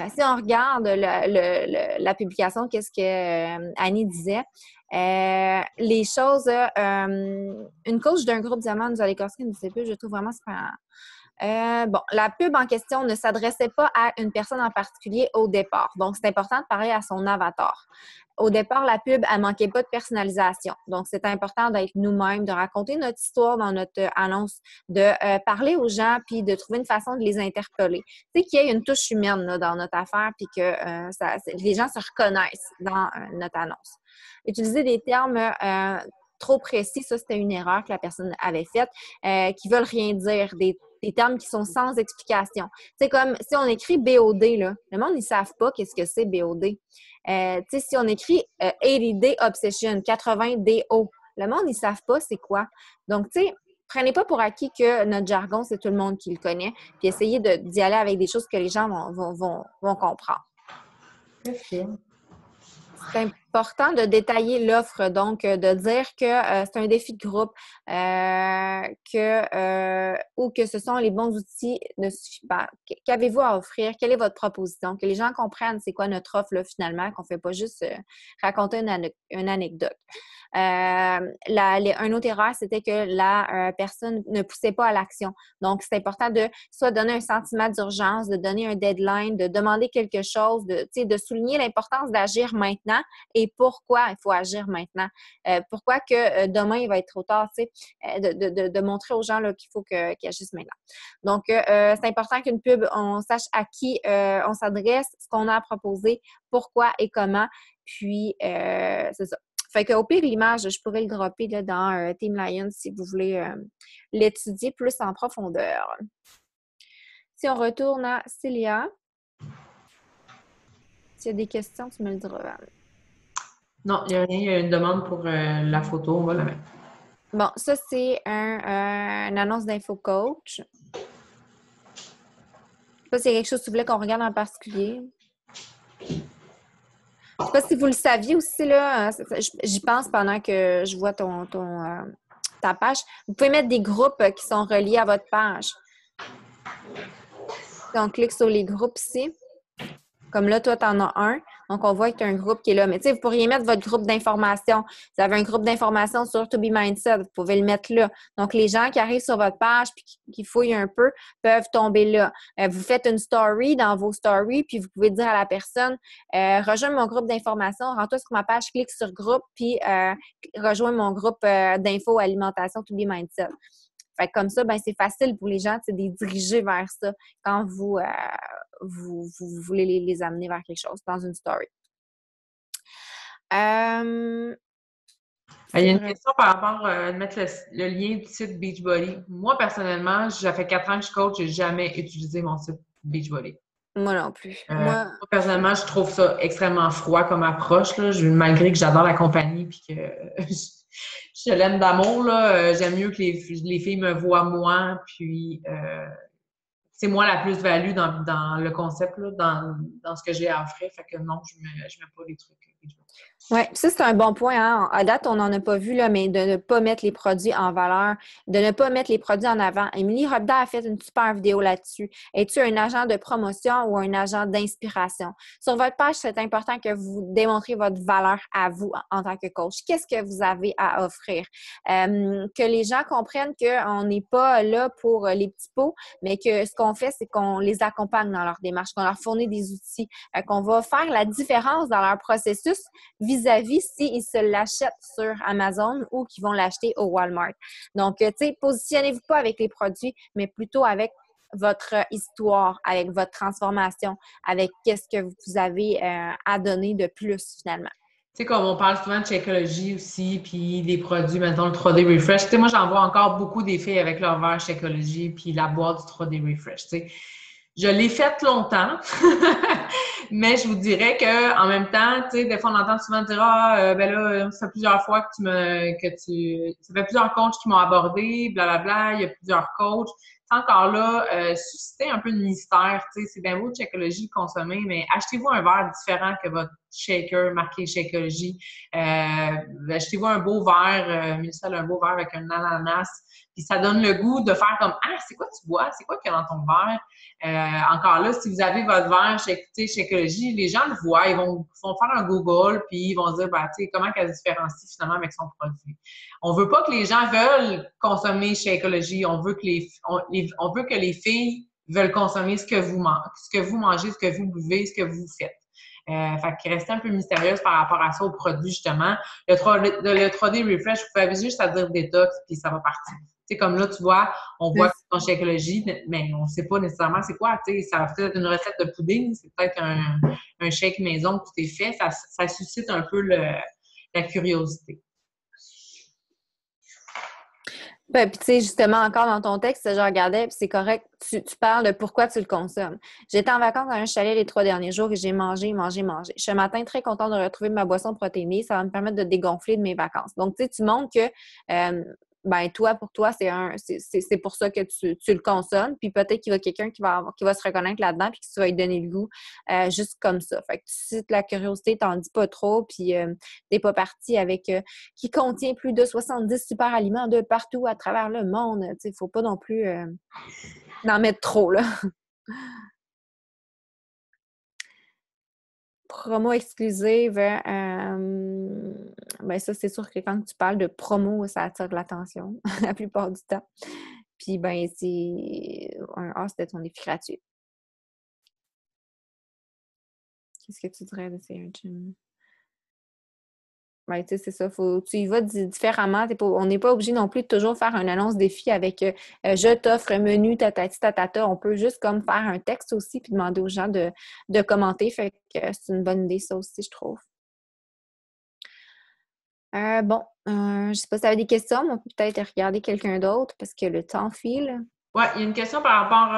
Si on regarde la publication, qu'est-ce que Annie disait? Les choses, une coach d'un groupe diamant nous a décortiqué une de ces pubs, je trouve vraiment super. Bon, la pub en question ne s'adressait pas à une personne en particulier au départ. Donc, c'est important de parler à son avatar. Au départ, la pub, elle manquait pas de personnalisation. Donc, c'est important d'être nous-mêmes, de raconter notre histoire dans notre annonce, de parler aux gens, puis de trouver une façon de les interpeller. Tu sais, qu'il y ait une touche humaine là, dans notre affaire, puis que les gens se reconnaissent dans notre annonce. Utiliser des termes trop précis, ça, c'était une erreur que la personne avait faite, qui veulent rien dire, des termes qui sont sans explication. C'est comme si on écrit BOD, là, le monde, ils ne savent pas qu'est-ce que c'est BOD. Si on écrit 80D Obsession, 80DO, le monde, ils ne savent pas c'est quoi. Donc, tu sais, prenez pas pour acquis que notre jargon, c'est tout le monde qui le connaît, puis essayez d'y aller avec des choses que les gens vont comprendre. Merci. C'est important de détailler l'offre, donc de dire que c'est un défi de groupe, ou que ce sont les bons outils ne suffit pas. Qu'avez-vous à offrir? Quelle est votre proposition? Que les gens comprennent c'est quoi notre offre là, finalement, qu'on ne fait pas juste raconter une anecdote. Un autre erreur, c'était que la personne ne poussait pas à l'action. Donc, c'est important de soit donner un sentiment d'urgence, de donner un deadline, de demander quelque chose, de souligner l'importance d'agir maintenant et pourquoi il faut agir maintenant. Pourquoi que demain, il va être trop tard, de montrer aux gens là, qu'il faut qu'ils agissent maintenant. Donc, c'est important qu'une pub, on sache à qui on s'adresse, ce qu'on a à proposer, pourquoi et comment. Puis, c'est ça. Fait qu'au pire, l'image, je pourrais le dropper là, dans Team Lion si vous voulez l'étudier plus en profondeur. Si on retourne à Célia, s'il y a des questions, tu me le diras. Non, il n'y a rien. Il y a une demande pour la photo. On va la mettre. Bon, ça, c'est une annonce d'info coach. Ça, c'est quelque chose que tu voulais qu'on regarde en particulier. Je ne sais pas si vous le saviez aussi, là. J'y pense pendant que je vois ta page. Vous pouvez mettre des groupes qui sont reliés à votre page. Si on clique sur les groupes ici, comme là, toi, tu en as un. Donc, on voit que tu as un groupe qui est là. Mais tu sais, vous pourriez mettre votre groupe d'information. Vous avez un groupe d'information sur To Be Mindset. Vous pouvez le mettre là. Donc, les gens qui arrivent sur votre page puis qui fouillent un peu peuvent tomber là. Vous faites une story dans vos stories puis vous pouvez dire à la personne rejoins mon groupe d'information, rends-toi sur ma page, clique sur groupe puis rejoins mon groupe d'info alimentation To Be Mindset. Fait que comme ça, ben c'est facile pour les gens de les diriger vers ça quand vous voulez les amener vers quelque chose dans une story. Il y a une question par rapport à mettre le lien du site Beachbody. Moi, personnellement, ça fait 4 ans que je coach, je n'ai jamais utilisé mon site Beachbody. Moi non plus. Moi, personnellement, je trouve ça extrêmement froid comme approche. Là. Malgré que j'adore la compagnie et que je l'aime d'amour, là, j'aime mieux que les filles me voient moi. Puis, c'est moi la plus-value dans le concept, là, dans ce que j'ai à offrir. Fait que non, je mets pas les trucs. Oui, ça, c'est un bon point. Hein? À date, on n'en a pas vu, là, mais de ne pas mettre les produits en valeur, de ne pas mettre les produits en avant. Émilie Robda a fait une super vidéo là-dessus. Es-tu un agent de promotion ou un agent d'inspiration? Sur votre page, c'est important que vous démontriez votre valeur à vous en tant que coach. Qu'est-ce que vous avez à offrir? Que les gens comprennent qu'on n'est pas là pour les petits pots, mais que ce qu'on fait, c'est qu'on les accompagne dans leur démarche, qu'on leur fournit des outils, qu'on va faire la différence dans leur processus vis-à-vis s'ils se l'achètent sur Amazon ou qu'ils vont l'acheter au Walmart. Donc, tu sais, positionnez-vous pas avec les produits, mais plutôt avec votre histoire, avec votre transformation, avec qu'est-ce que vous avez à donner de plus, finalement. Tu sais, comme on parle souvent de Shakeology aussi, puis des produits, mettons le 3D Refresh. Tu sais, moi, j'en vois encore beaucoup des filles avec leur verre Shakeology puis la boîte du 3D Refresh, tu sais. Je l'ai faite longtemps, mais je vous dirais qu'en même temps, tu sais, des fois, on entend souvent dire ben là, ça fait plusieurs fois ça fait plusieurs coachs qui m'ont abordé, blablabla, il y a plusieurs coachs. encore là, susciter un peu de mystère. C'est bien beau de Shakeology consommer, mais achetez-vous un verre différent que votre shaker marqué Shakeology. Achetez-vous un beau verre, Mélissa a un beau verre avec un ananas, puis ça donne le goût de faire comme « Ah, c'est quoi tu bois? C'est quoi qu'il y a dans ton verre? » Encore là, si vous avez votre verre Shakeology, les gens le voient, ils vont faire un Google, puis ils vont se dire ben, tu sais, comment elle se différencie finalement avec son produit. On veut pas que les gens veulent consommer Shakeology, on veut que les filles veulent consommer ce que vous mangez, ce que vous buvez, ce que vous faites. Fait que restez un peu mystérieuse par rapport à ça au produit, justement. Le 3D Refresh, vous pouvez juste à dire détox, puis ça va partir. Tu sais, comme là, tu vois, on voit que c'est ton Shakeology, mais on ne sait pas nécessairement c'est quoi. Tu sais, ça va peut-être être une recette de pudding, c'est peut-être un shake maison que tu t'es fait. Ça suscite un peu la curiosité. Ben, puis tu sais, justement, encore dans ton texte, je regardais, puis c'est correct, tu parles de pourquoi tu le consommes. J'étais en vacances dans un chalet les 3 derniers jours et j'ai mangé. Je suis un matin très contente de retrouver ma boisson protéinée. Ça va me permettre de dégonfler de mes vacances. Donc, tu sais, tu montres que ben toi, pour toi, c'est pour ça que tu le consommes. Puis peut-être qu'il y a quelqu'un qui va se reconnaître là-dedans puis que tu vas lui donner le goût juste comme ça. Fait que tu cites la curiosité, t'en dis pas trop, puis t'es pas parti avec qui contient plus de 70 super aliments de partout à travers le monde. Tu sais, faut pas non plus en mettre trop, là. Promo exclusive, ben ça, c'est sûr que quand tu parles de promo, ça attire l'attention la plupart du temps. Puis, ben, c'est un A, c'était ton défi gratuit. Qu'est-ce que tu dirais de ces gym? Ben, tu sais, c'est ça. Tu y vas différemment. On n'est pas obligé non plus de toujours faire une annonce défi avec je t'offre menu, tatati, tatata. On peut juste comme faire un texte aussi puis demander aux gens de commenter. Fait que c'est une bonne idée, ça aussi, je trouve. Je sais pas si tu avais des questions, mais on peut peut-être regarder quelqu'un d'autre parce que le temps file. Oui, il y a une question par rapport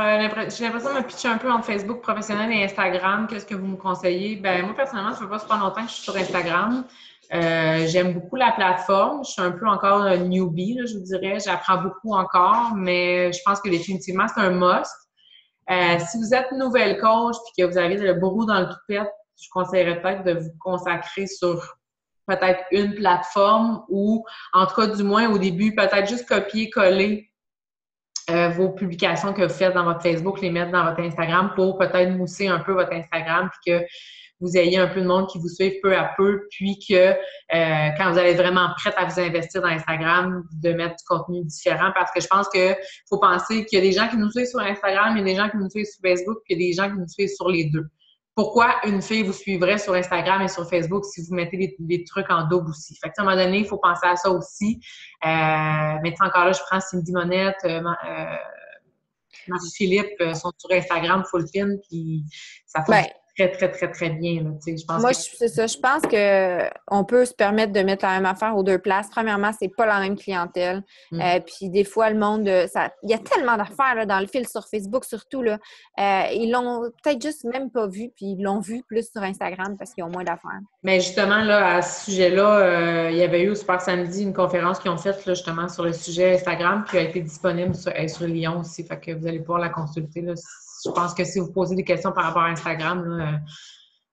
j'ai l'impression de me pitcher un peu entre Facebook professionnel et Instagram. Qu'est-ce que vous me conseillez? Ben moi, personnellement, ça fait pas super longtemps que je suis sur Instagram. J'aime beaucoup la plateforme. Je suis un peu encore newbie, là, je vous dirais. J'apprends beaucoup encore, mais je pense que définitivement, c'est un must. Si vous êtes nouvelle coach et que vous avez le bourreau dans le toupette, je conseillerais peut-être de vous consacrer sur peut-être une plateforme ou, en tout cas, du moins au début, peut-être juste copier-coller vos publications que vous faites dans votre Facebook, les mettre dans votre Instagram pour peut-être mousser un peu votre Instagram puis que vous ayez un peu de monde qui vous suive peu à peu, puis que quand vous allez être vraiment prête à vous investir dans Instagram, de mettre du contenu différent parce que je pense que faut penser qu'il y a des gens qui nous suivent sur Instagram, il y a des gens qui nous suivent sur Facebook, puis il y a des gens qui nous suivent sur les deux. Pourquoi une fille vous suivrait sur Instagram et sur Facebook si vous mettez des trucs en double aussi? Fait que, à un moment donné, il faut penser à ça aussi. Mais encore là, je prends Cindy Monette, Marie-Philippe sont sur Instagram full pin, puis ça fonctionne très, très, très, très bien. Là, je pense c'est ça. Je pense qu'on peut se permettre de mettre la même affaire aux deux places. Premièrement, c'est pas la même clientèle. Puis des fois, le monde, il y a tellement d'affaires là, dans le fil sur Facebook, surtout. Là, ils l'ont peut-être juste même pas vu, puis ils l'ont vu plus sur Instagram parce qu'ils ont moins d'affaires. Mais justement, là, à ce sujet-là, il y avait eu au Super Samedi une conférence qu'ils ont faite là, justement sur le sujet Instagram qui a été disponible sur Lyon aussi. Fait que vous allez pouvoir la consulter. Là. Je pense que si vous posez des questions par rapport à Instagram, là,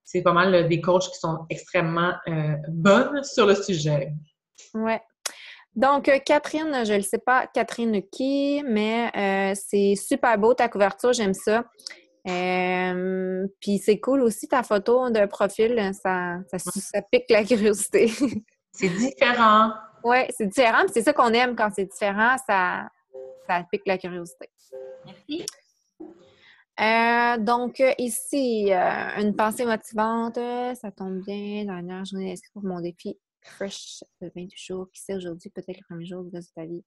c'est pas mal des coachs qui sont extrêmement bonnes sur le sujet. Ouais. Donc, Catherine, je ne sais pas Catherine qui, mais c'est super beau ta couverture, j'aime ça. Puis c'est cool aussi ta photo de profil, ça pique la curiosité. C'est différent. Oui, c'est différent, puis c'est ça qu'on aime quand c'est différent, ça pique la curiosité. Merci. Donc, ici, une pensée motivante, ça tombe bien, dernière journée d'inscription pour mon défi Fresh de 28 jours, qui sait aujourd'hui, peut-être le premier jour de ta vie.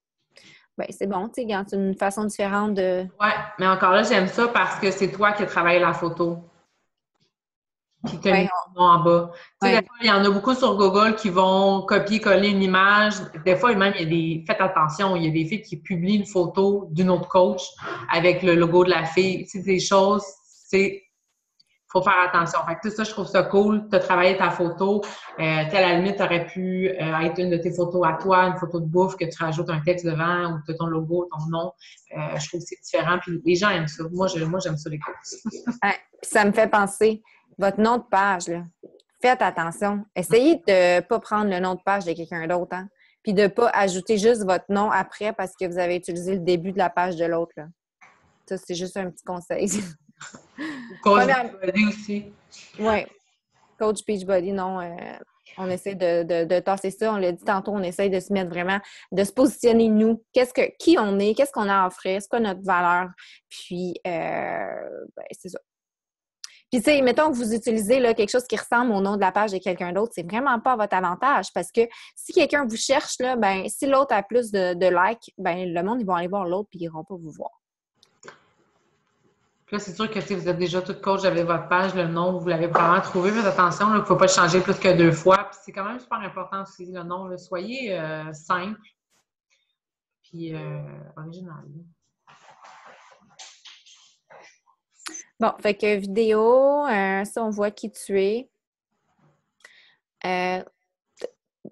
Ben, c'est bon, tu sais, c'est une façon différente de... Oui, mais encore là, j'aime ça parce que c'est toi qui as travaillé la photo. Puis tu as mis ton nom en bas. Tu sais, des fois, il y en a beaucoup sur Google qui vont copier-coller une image. Des fois, même, faites attention, il y a des filles qui publient une photo d'une autre coach avec le logo de la fille. Tu sais, des choses, faut faire attention. Fait que ça, je trouve ça cool. Tu as travaillé ta photo. À la limite, tu aurais pu être une de tes photos à toi, une photo de bouffe, que tu rajoutes un texte devant ou que ton logo, ton nom. Je trouve que c'est différent. Puis les gens aiment ça. Moi, j'aime ça les courses. Ouais, puis ça me fait penser, votre nom de page, là, faites attention. Essayez de ne pas prendre le nom de page de quelqu'un d'autre, hein? Puis de ne pas ajouter juste votre nom après parce que vous avez utilisé le début de la page de l'autre, là. Ça, c'est juste un petit conseil. Coach Beachbody aussi. Oui. Coach Beachbody, non. On essaie de tasser ça. On l'a dit tantôt, on essaie de se mettre vraiment, de se positionner nous. Qui on est, qu'est-ce qu'on a à offrir, c'est quoi notre valeur. Puis, c'est ça. Puis, tu sais, mettons que vous utilisez là, quelque chose qui ressemble au nom de la page de quelqu'un d'autre, c'est vraiment pas à votre avantage parce que si quelqu'un vous cherche, là, ben, si l'autre a plus de likes, ben, le monde, ils vont aller voir l'autre puis ils n'iront pas vous voir. Là, c'est sûr que si vous êtes déjà tout coach, j'avais votre page, le nom, vous l'avez probablement trouvé. Faites attention, il ne faut pas le changer plus que 2 fois. Puis c'est quand même super important aussi, le nom. Là. Soyez simple puis original. Bon, fait que vidéo, ça, on voit qui tu es.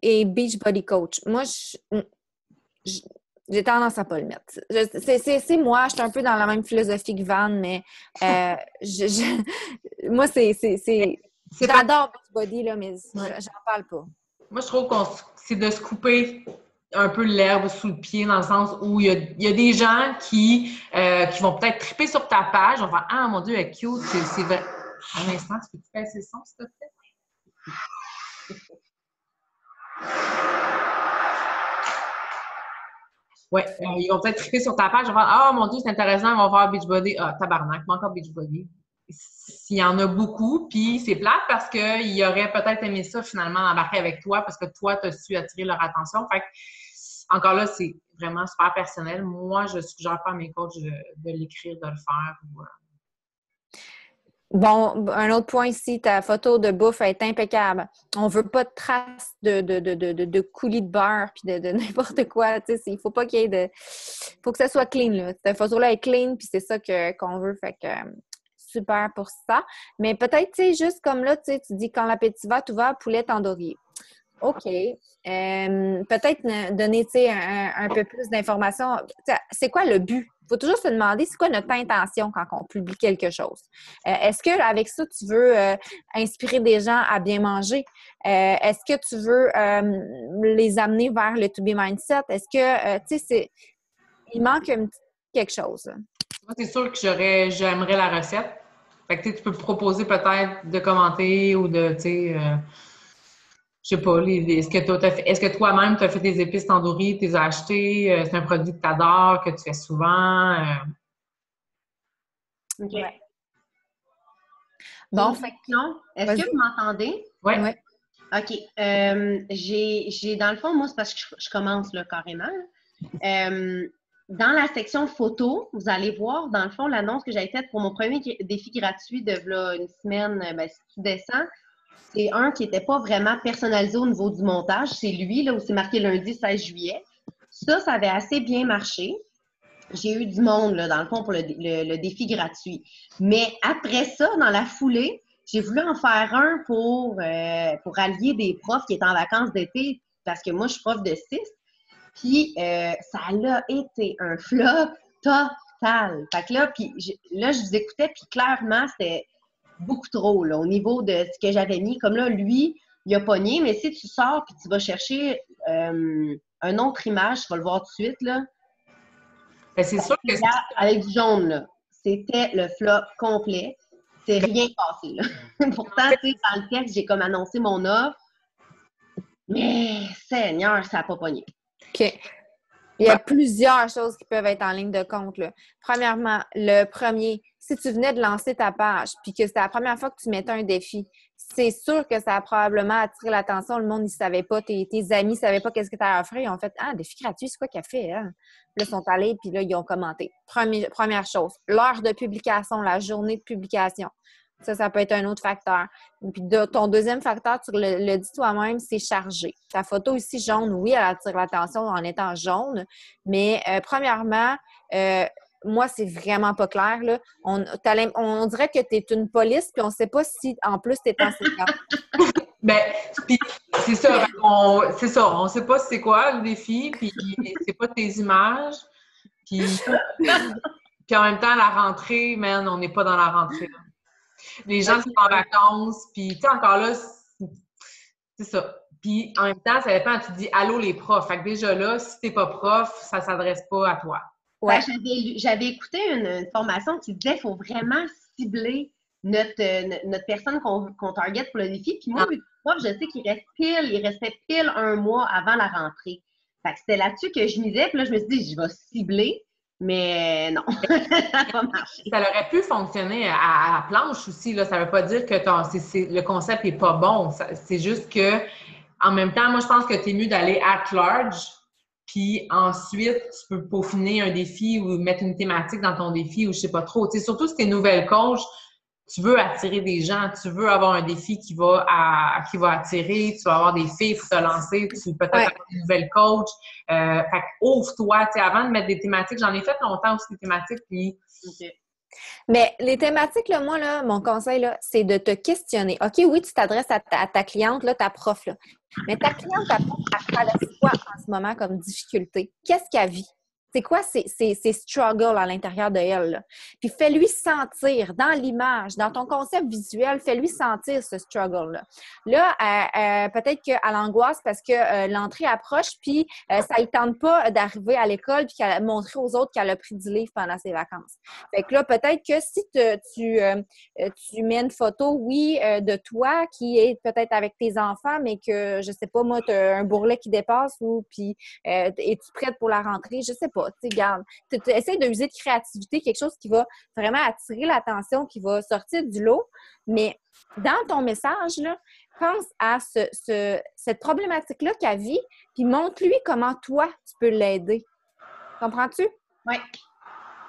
Et Beachbody Coach. Moi, j'ai tendance à pas le mettre. C'est moi, je suis un peu dans la même philosophie que Van, mais moi, j'adore Beachbody, là, mais j'en parle pas. Moi, je trouve c'est de se couper un peu l'herbe sous le pied, dans le sens où il y a des gens qui vont peut-être triper sur ta page, on va ah mon Dieu, elle est cute, c'est vrai. Un instant, tu peux-tu faire ces sons, s'il te plaît? Oui, ils vont peut-être triper sur ta page, ils vont faire ah mon Dieu, c'est intéressant, ils vont voir Beachbody. Ah, tabarnak, mais encore Beachbody. S'il y en a beaucoup, puis c'est plate parce qu'ils auraient peut-être aimé ça finalement embarquer avec toi parce que toi, tu as su attirer leur attention. Fait que, encore là, c'est vraiment super personnel. Moi, je suggère pas à mes coachs de l'écrire, de le faire. Bon, un autre point ici, ta photo de bouffe est impeccable. On veut pas de traces de coulis de beurre puis de n'importe quoi. Tu sais, il faut pas qu'il y ait de... faut que ça soit clean, là. Cette photo-là est clean puis c'est ça qu'on veut. Fait que super pour ça. Mais peut-être, tu sais, juste comme là, tu dis quand l'appétit va, tout va, poulet tandoori. OK. Peut-être donner, tu sais, un peu plus d'informations. C'est quoi le but? Il faut toujours se demander c'est quoi notre intention quand on publie quelque chose. Est-ce qu'avec ça, tu veux inspirer des gens à bien manger? Est-ce que tu veux les amener vers le To Be Mindset? Est-ce que, tu sais, il manque quelque chose. Moi, c'est sûr que j'aimerais la recette. Fait que tu peux proposer peut-être de commenter ou de, tu sais, je sais pas, est-ce que toi-même, tu as fait des épices tandoori, tu les as achetées, c'est un produit que tu adores, que tu fais souvent? OK. Ouais. Bon, question. Est-ce que vous m'entendez? Oui. Ouais. OK. J'ai dans le fond, moi, c'est parce que je commence là, carrément. Dans la section photos, vous allez voir, dans le fond, l'annonce que j'avais faite pour mon premier défi gratuit de là, une semaine, si tu descends, c'est un qui n'était pas vraiment personnalisé au niveau du montage. C'est lui, là, où c'est marqué lundi 16 juillet. Ça avait assez bien marché. J'ai eu du monde, là, dans le fond, pour le défi gratuit. Mais après ça, dans la foulée, j'ai voulu en faire un pour allier des profs qui étaient en vacances d'été, parce que moi, je suis prof de 6. Puis, ça a été un flop total. Fait que là, je vous écoutais, puis clairement, c'était beaucoup trop, là, au niveau de ce que j'avais mis. Comme là, lui, il a pogné, mais si tu sors puis tu vas chercher une autre image, tu vas le voir tout de suite, là. Ben, c'est sûr que là, avec du jaune, là, c'était le flop complet. C'est rien passé, là. Pourtant, tu sais, dans le texte, j'ai comme annoncé mon offre. Mais, Seigneur, ça n'a pas pogné. OK. Il y a plusieurs choses qui peuvent être en ligne de compte, là. Premièrement, le premier, si tu venais de lancer ta page puis que c'était la première fois que tu mettais un défi, c'est sûr que ça a probablement attiré l'attention. Le monde ne savait pas, tes amis ne savaient pas qu'est-ce que tu as offert. Ils ont fait « Ah, défi gratuit, c'est quoi qu'elle fait? Hein? » Puis là, ils sont allés, puis là, ils ont commenté. Première chose, l'heure de publication, la journée de publication. Ça peut être un autre facteur. Puis ton deuxième facteur, tu le dis toi-même, c'est chargé. Ta photo ici jaune, oui, elle attire l'attention en étant jaune, mais premièrement, moi, c'est vraiment pas clair, là. On dirait que tu es une police, puis on sait pas si, en plus, tu es enseignante. Ben, puis c'est ça, on sait pas c'est quoi le défi, puis c'est pas tes images, puis en même temps, la rentrée, man, on n'est pas dans la rentrée, là. Les gens sont en vacances, puis tu sais, encore là, c'est ça. Puis en même temps, ça dépend, tu te dis « Allô les profs ». Fait que déjà là, si t'es pas prof, ça s'adresse pas à toi. Ouais. J'avais écouté une formation qui disait qu'il faut vraiment cibler notre personne qu'on target pour le défi. Puis moi, je sais il restait pile un mois avant la rentrée. Fait que c'était là-dessus que je misais. Puis là, je me suis dit, je vais cibler. Mais non, ça n'a pas marché. Ça aurait pu fonctionner à la planche aussi. Là. Ça ne veut pas dire que le concept n'est pas bon. C'est juste que, en même temps, moi, je pense que tu es mieux d'aller at large. Puis ensuite, tu peux peaufiner un défi ou mettre une thématique dans ton défi ou je sais pas trop. Tu sais, surtout si tu es nouvelle coach, tu veux attirer des gens, tu veux avoir un défi qui va attirer, tu vas avoir des filles pour te lancer, tu peux peut-être avoir une nouvelle coach. Fait que ouvre-toi. Tu sais, avant de mettre des thématiques, j'en ai fait longtemps aussi des thématiques, puis... Okay. Mais les thématiques, là, moi, là, mon conseil, là, c'est de te questionner. OK, oui, tu t'adresses à ta cliente, là, ta prof, là. Mais ta cliente, ta prof, elle traverse quoi en ce moment comme difficulté? Qu'est-ce qu'elle vit? C'est quoi ces struggles à l'intérieur de elle, là? Puis fais-lui sentir dans l'image, dans ton concept visuel, fais-lui sentir ce struggle-là. Là, peut-être qu'elle angoisse parce que l'entrée approche, puis ça ne tente pas d'arriver à l'école puis qu'elle montrer aux autres qu'elle a pris du livre pendant ses vacances. Fait que là, peut-être que si tu mets une photo, oui, de toi qui est peut-être avec tes enfants, mais que, je sais pas, moi, tu as un bourrelet qui dépasse ou puis es-tu prête pour la rentrée? Je sais pas. Tu garde. Essaie de user de créativité, quelque chose qui va vraiment attirer l'attention, qui va sortir du lot. Mais dans ton message, là, pense à cette problématique-là qu'elle vit, puis montre-lui comment toi, tu peux l'aider. Comprends-tu? Oui.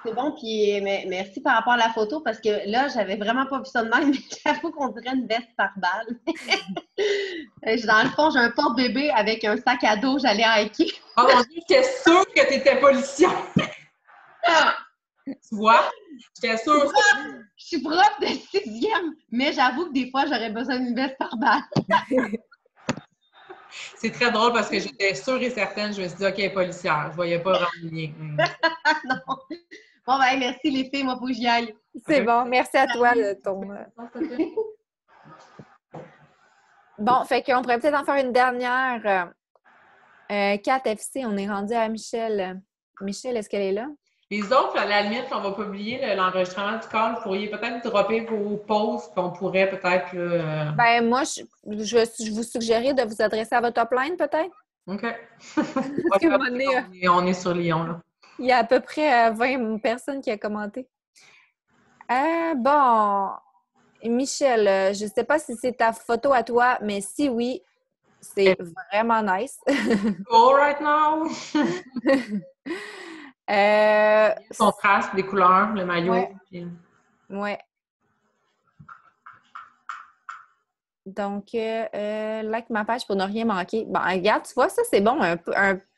C'est bon, puis merci par rapport à la photo, parce que là, j'avais vraiment pas vu ça de même, mais j'avoue qu'on dirait une veste par balle. Dans le fond, j'ai un porte-bébé avec un sac à dos, j'allais hiker. Oh mon Dieu, j'étais sûre que tu étais policière! Tu vois? J'étais sûre. Je suis prof de 6e, mais j'avoue que des fois, j'aurais besoin d'une veste par balle. C'est très drôle parce que j'étais sûre et certaine, je me suis dit, OK, policière. Je voyais pas vraiment le lien. Non. Bon, ben, merci les filles, moi, faut que j'y aille. C'est bon. Merci à toi de ton... Bon, fait qu'on pourrait peut-être en faire une dernière. 4FC, on est rendu à Michel. Michel, est-ce qu'elle est là? Les autres, à la limite, on va publier l'enregistrement du call. Vous pourriez peut-être dropper vos pauses, puis on pourrait peut-être... Ben, moi, je vous suggérais de vous adresser à votre upline, peut-être. OK. Que on est sur Lyon, là. Il y a à peu près 20 personnes qui ont commenté. Bon, Michel, je ne sais pas si c'est ta photo à toi, mais si oui, c'est vraiment nice. Go right now! Contraste, les couleurs, le maillot. Ouais. Puis... Ouais. Donc, like ma page pour ne rien manquer. Bon, regarde, tu vois, ça, c'est bon.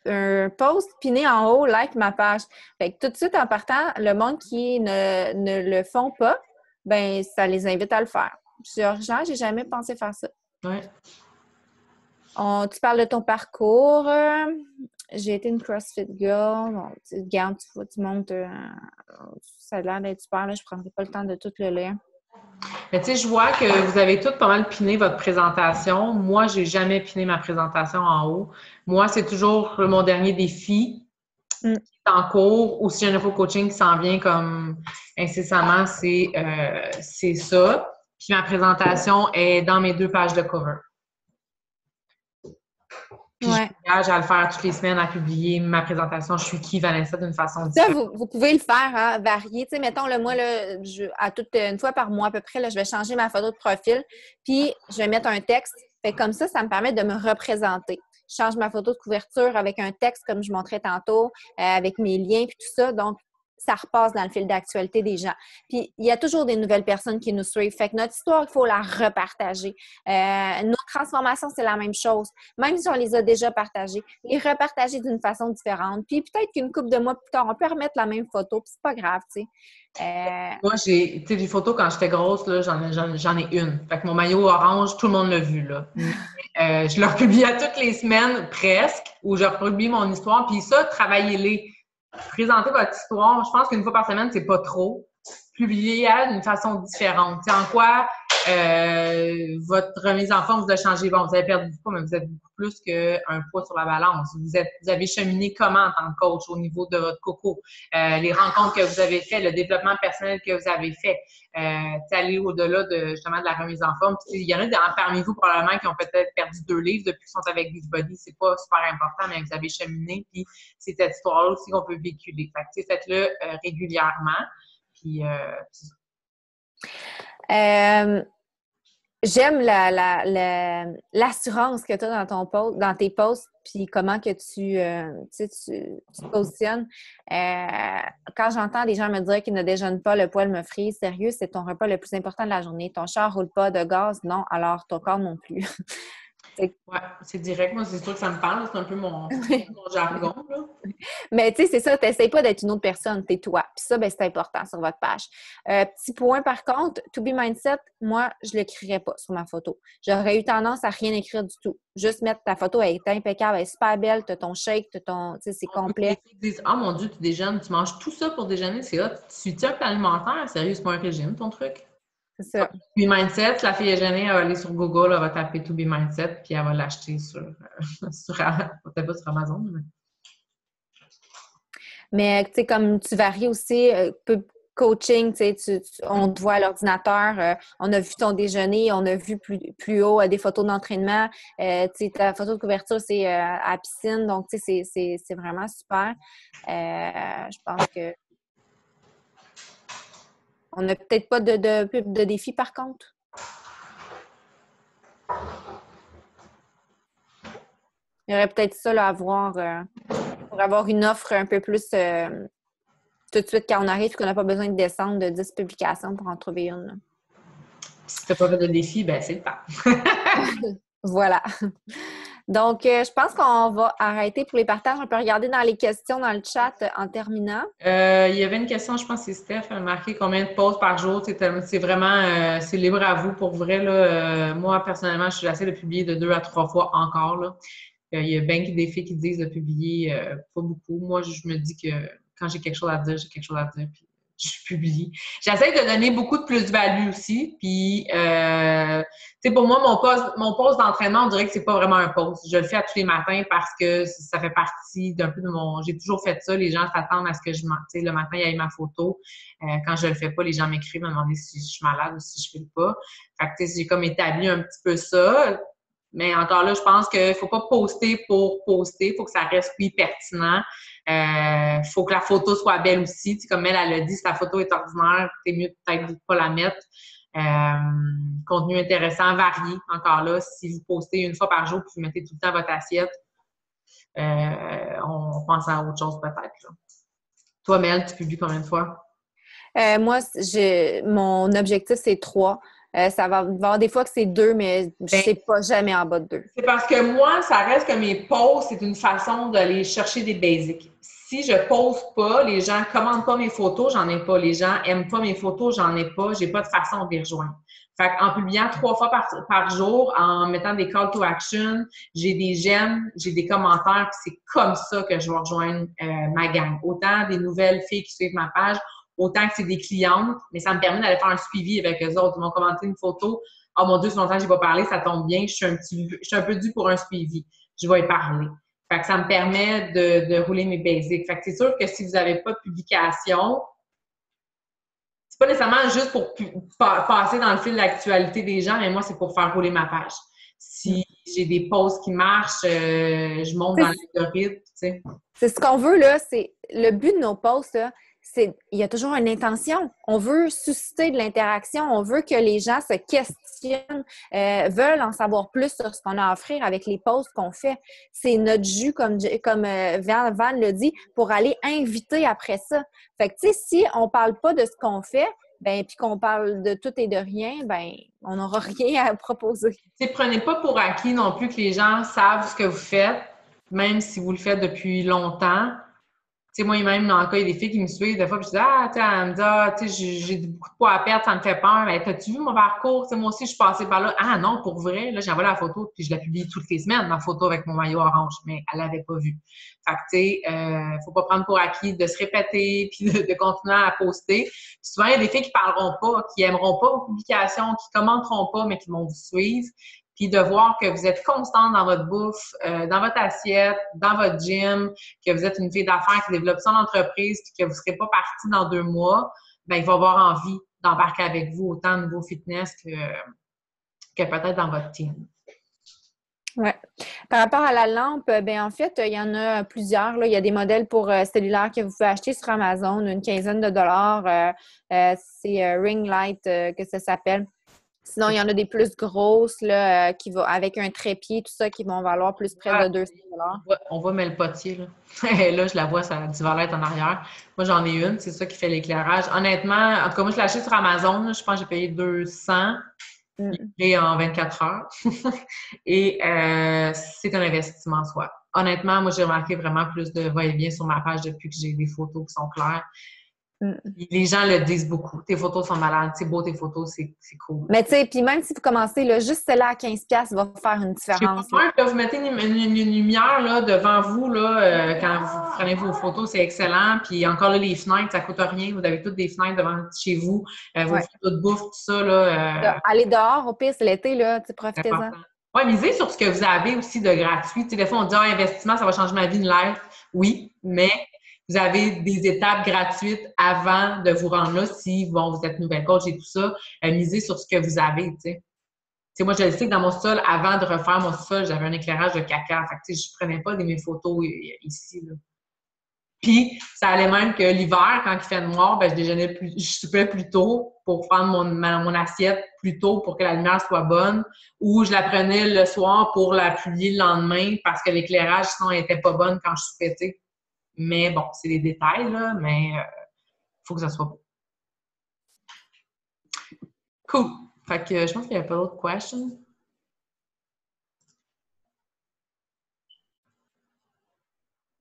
Un post piné en haut, like ma page. Fait que tout de suite, en partant, le monde qui ne le font pas, ben ça les invite à le faire. Sur genre, j'ai jamais pensé faire ça. Ouais. Tu parles de ton parcours. J'ai été une CrossFit girl. Bon, regarde, tu montes. Ça a l'air d'être super. Là, je ne prendrai pas le temps de tout le lire. Mais tu sais, je vois que vous avez toutes pas mal piné votre présentation. Moi, j'ai jamais piné ma présentation en haut. Moi, c'est toujours mon dernier défi qui est en cours ou si j'ai un nouveau coaching qui s'en vient comme incessamment, c'est ça. Puis ma présentation est dans mes 2 pages de cover. Puis je m'engage à le faire toutes les semaines, à publier ma présentation. Je suis qui, Vanessa, d'une façon différente. Ça, vous pouvez le faire, hein, varier. Tu sais, mettons, moi, là, une fois par mois à peu près, là, je vais changer ma photo de profil, puis je vais mettre un texte. Fait comme ça me permet de me représenter. Je change ma photo de couverture avec un texte, comme je montrais tantôt, avec mes liens puis tout ça. Donc, ça repasse dans le fil d'actualité des gens. Puis, il y a toujours des nouvelles personnes qui nous suivent. Fait que notre histoire, il faut la repartager. Nos transformations, c'est la même chose. Même si on les a déjà partagées, les repartager d'une façon différente. Puis, peut-être qu'une couple de mois plus tard, on peut remettre la même photo, puis c'est pas grave, tu sais. Moi, j'ai, tu sais, des photos quand j'étais grosse, là, j'en ai une. Fait que mon maillot orange, tout le monde l'a vu, là. Je le republie à toutes les semaines, presque, où je republie mon histoire. Puis ça, travaillez-les. Présentez votre histoire. Je pense qu'une fois par semaine, c'est pas trop. Publiez-la d'une façon différente. Tu sais, en quoi votre remise en forme vous a changé? Bon, vous avez perdu du poids, mais vous êtes beaucoup plus qu'un poids sur la balance. Vous avez cheminé comment en tant que coach au niveau de votre coco? Les rencontres que vous avez faites, le développement personnel que vous avez fait, aller au-delà de justement de la remise en forme. Puis, il y en a parmi vous probablement qui ont peut-être perdu 2 livres depuis qu'ils sont avec Beachbody. C'est pas super important, mais vous avez cheminé. Puis c'est cette histoire-là aussi qu'on peut véhiculer. Fait que, faites-le régulièrement. Puis j'aime l'assurance que tu as dans tes posts, puis comment que tu te positionnes. Quand j'entends des gens me dire qu'ils ne déjeunent pas, le poil me frise, sérieux, c'est ton repas le plus important de la journée. Ton char roule pas de gaz, non, alors ton corps non plus. Ouais, c'est direct. Moi, c'est sûr que ça me parle. C'est un peu mon jargon, là. Mais tu sais, c'est ça, t'essayes pas d'être une autre personne, t'es toi. Puis ça, ben, c'est important sur votre page. Petit point, par contre, To Be Mindset, moi, je l'écrirais pas sur ma photo. J'aurais eu tendance à rien écrire du tout. Juste mettre ta photo, elle est impeccable, elle est super belle, t'as ton shake, t'as ton... Tu sais, c'est complet. Ils disent « Ah, mon Dieu, tu déjeunes, tu manges tout ça pour déjeuner, c'est hot. Tu suis-tu un plan alimentaire? Sérieux, c'est pas un régime, ton truc? » C'est ça. To Be Mindset, la fille gênée, elle va aller sur Google, elle va taper To Be Mindset, puis elle va l'acheter sur peut-être pas sur Amazon. Mais tu sais, comme tu varies aussi, coaching, tu sais, on te voit à l'ordinateur, on a vu ton déjeuner, on a vu plus haut des photos d'entraînement. Tu sais, ta photo de couverture, c'est à la piscine, donc tu sais, c'est vraiment super. Je pense que on n'a peut-être pas de défi, par contre. Il y aurait peut-être ça là, à voir pour avoir une offre un peu plus tout de suite quand on arrive et qu'on n'a pas besoin de descendre de 10 publications pour en trouver une. Là. Si tu n'as pas fait de défi, ben c'est le temps. Voilà. Donc, je pense qu'on va arrêter pour les partages. On peut regarder dans les questions dans le chat en terminant. Il y avait une question, je pense que c'est Steph, elle a marqué combien de pauses par jour. C'est vraiment, c'est libre à vous pour vrai. Là. Moi, personnellement, j'essaie de publier de 2 à 3 fois encore. Là. Il y a bien des filles qui disent de publier pas beaucoup. Moi, je me dis que quand j'ai quelque chose à dire, j'ai quelque chose à dire, puis je publie. J'essaie de donner beaucoup de plus-value aussi. Puis, tu sais, pour moi, mon poste d'entraînement, on dirait que c'est pas vraiment un poste. Je le fais à tous les matins parce que ça fait partie d'un peu de mon... J'ai toujours fait ça. Les gens s'attendent à ce que tu sais, le matin, il y ait ma photo. Quand je le fais pas, les gens m'écrivent, me demandent si je suis malade ou si je file pas. Fait que, tu sais, j'ai comme établi un petit peu ça. Mais encore là, je pense qu'il faut pas poster pour poster. Il faut que ça reste, oui, pertinent. Faut que la photo soit belle aussi. Tu sais, comme elle a dit, si ta photo est ordinaire, c'est mieux peut-être de pas la mettre. Contenu intéressant, varié. Encore là, si vous postez une fois par jour puis vous mettez tout le temps votre assiette, on pense à autre chose peut-être. Là. Toi, Mel, tu publies combien de fois? Moi, mon objectif, c'est 3. Ça va avoir des fois que c'est 2, mais je ne sais pas jamais en bas de 2. C'est parce que moi, ça reste que mes posts, c'est une façon d'aller chercher des basics. Si je poste pas, les gens commandent pas mes photos, j'en ai pas. Les gens aiment pas mes photos, j'en ai pas. J'ai pas de façon de les rejoindre. Fait qu'en publiant 3 fois par jour, en mettant des call to action, j'ai des j'aime, j'ai des commentaires, puis c'est comme ça que je vais rejoindre ma gang. Autant des nouvelles filles qui suivent ma page, autant que c'est des clientes, mais ça me permet d'aller faire un suivi avec eux autres. Ils m'ont commenté une photo. « Oh mon Dieu, c'est longtemps que j'ai pas parlé, ça tombe bien. Je suis un peu due pour un suivi. Je vais y parler. » Fait que ça me permet de rouler mes basics. Fait que c'est sûr que si vous n'avez pas de publication, c'est pas nécessairement juste pour passer dans le fil de l'actualité des gens, mais moi, c'est pour faire rouler ma page. Si j'ai des posts qui marchent, je monte dans l'algorithme, tu sais. C'est ce qu'on veut, là. C'est le but de nos posts, là, il y a toujours une intention. On veut susciter de l'interaction, on veut que les gens se questionnent, veulent en savoir plus sur ce qu'on a à offrir avec les posts qu'on fait. C'est notre jus, comme Van le dit, pour aller inviter après ça. Fait que, tu sais, si on parle pas de ce qu'on fait, ben puis qu'on parle de tout et de rien, ben on n'aura rien à proposer. Prenez pas pour acquis non plus que les gens savent ce que vous faites, même si vous le faites depuis longtemps. Tu sais, moi-même, dans le cas, il y a des filles qui me suivent, des fois, puis je dis, tu sais, elle me dit, tu sais, j'ai beaucoup de poids à perdre, ça me fait peur. Mais t'as-tu vu mon parcours? Tu sais, moi aussi, je suis passée par là. Ah non, pour vrai, là, j'envoie la photo, puis je la publie toutes les semaines, ma photo avec mon maillot orange, mais elle l'avait pas vu. Fait que, tu sais, faut pas prendre pour acquis de se répéter, puis de continuer à poster. Puis souvent, il y a des filles qui parleront pas, qui aimeront pas vos publications, qui commenteront pas, mais qui vont vous suivre. Puis de voir que vous êtes constante dans votre bouffe, dans votre assiette, dans votre gym, que vous êtes une fille d'affaires qui développe son entreprise, puis que vous ne serez pas partie dans 2 mois, bien, il va avoir envie d'embarquer avec vous autant au niveau fitness que peut-être dans votre team. Oui. Par rapport à la lampe, bien, en fait, il y en a plusieurs. Là. Il y a des modèles pour cellulaire que vous pouvez acheter sur Amazon, une quinzaine de dollars. C'est Ring Light que ça s'appelle. Sinon, il y en a des plus grosses là, avec un trépied, tout ça, qui vont valoir plus près de 200 $. On voit Melpotier, là. Là, je la vois, ça a du valette en arrière. Moi, j'en ai une, c'est ça qui fait l'éclairage. Honnêtement, en tout cas, moi, je l'ai acheté sur Amazon. Là, je pense que j'ai payé 200 et en 24 heures. Et c'est un investissement en soi. Honnêtement, moi, j'ai remarqué vraiment plus de va-et-vient sur ma page depuis que j'ai des photos qui sont claires. Les gens le disent beaucoup. Tes photos sont malades, c'est beau tes photos, c'est cool. Mais tu sais, puis même si vous commencez, là, juste celle-là à $15 va faire une différence. Là, vous mettez une lumière là, devant vous là, quand vous prenez vos photos, c'est excellent. Puis encore là, les fenêtres, ça coûte rien. Vous avez toutes des fenêtres devant chez vous. Vos photos de bouffe, tout ça. Là, allez dehors, au pire, c'est l'été, là, profitez-en. Oui, misez sur ce que vous avez aussi de gratuit. Tu sais, des fois, on dit investissement, ça va changer ma vie, une life. Oui, mais vous avez des étapes gratuites avant de vous rendre là si, bon, vous êtes nouvelle coach et tout ça. Misez sur ce que vous avez, tu sais. T'sais, moi, je le sais que dans mon sol, avant de refaire mon sol, j'avais un éclairage de caca. Fait que, je ne prenais pas mes photos ici. Là. Puis, ça allait même que l'hiver, quand il fait noir, ben, je soupais plus tôt pour prendre mon assiette plus tôt pour que la lumière soit bonne. Ou je la prenais le soir pour la publier le lendemain parce que l'éclairage, sinon, elle n'était pas bonne quand je soupais, t'sais. Mais bon, c'est des détails, là, mais faut que ça soit beau. Cool. Fait que je pense qu'il n'y a pas d'autres questions.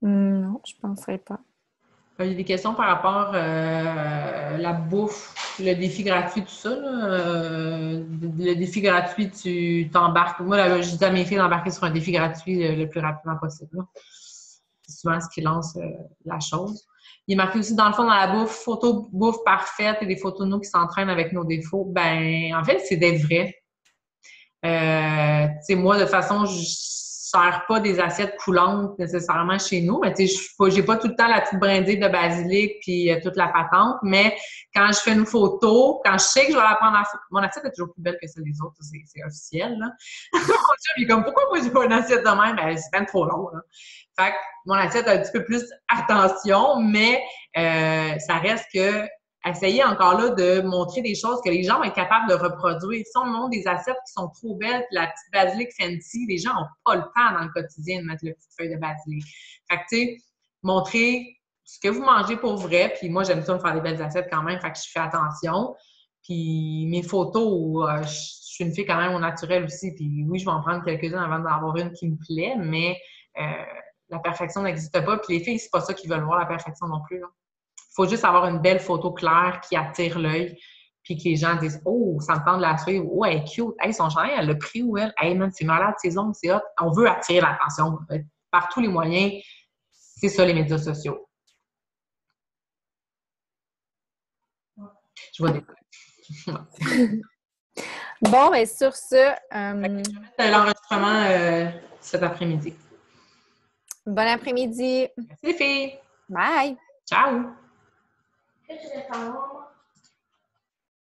Non, je ne penserais pas. Il y a des questions par rapport à la bouffe, le défi gratuit, tout ça. Là. Le défi gratuit, tu t'embarques. Moi, là, je dis à mes filles d'embarquer sur un défi gratuit le plus rapidement possible. Là. C'est souvent ce qui lance la chose. Il est marqué aussi, dans le fond, dans la bouffe, photos bouffe parfaite et des photos de nous qui s'entraînent avec nos défauts. Ben, en fait, c'est des vrais. Tu sais, moi, de toute façon, je sers pas des assiettes coulantes nécessairement chez nous, mais tu sais, j'ai pas tout le temps la petite brindille de basilic puis toute la patente, mais quand je fais une photo, quand je sais que je vais la prendre en photo, mon assiette est toujours plus belle que celle des autres, c'est officiel, là. Puis comme, pourquoi moi j'ai pas une assiette de même? Ben, c'est même trop long, là. Fait que mon assiette a un petit peu plus attention, mais ça reste que essayer encore là de montrer des choses que les gens vont être capables de reproduire. Si on montre des assiettes qui sont trop belles, puis la petite basilic fancy, les gens n'ont pas le temps dans le quotidien de mettre la petite feuille de basilic. Suis. Fait que, tu sais, montrer ce que vous mangez pour vrai, puis moi, j'aime ça me faire des belles assiettes quand même, fait que je fais attention. Puis mes photos, je suis une fille quand même au naturel aussi, puis oui, je vais en prendre quelques-unes avant d'en avoir une qui me plaît, mais la perfection n'existe pas, puis les filles, c'est pas ça qu'ils veulent voir, la perfection non plus, là. Il faut juste avoir une belle photo claire qui attire l'œil, puis que les gens disent « Oh, ça me tente de la suivre. Oh, elle est cute. Hey, son chandail, elle l'a pris où elle? Hey, man, c'est malade, ses ongles, c'est hot. » On veut attirer l'attention. Par tous les moyens, c'est ça, les médias sociaux. Je vois des... Bon, et sur ce... Je vais mettre l'enregistrement cet après-midi. Bon après-midi. Merci les filles. Bye. Ciao. Que tu réponds?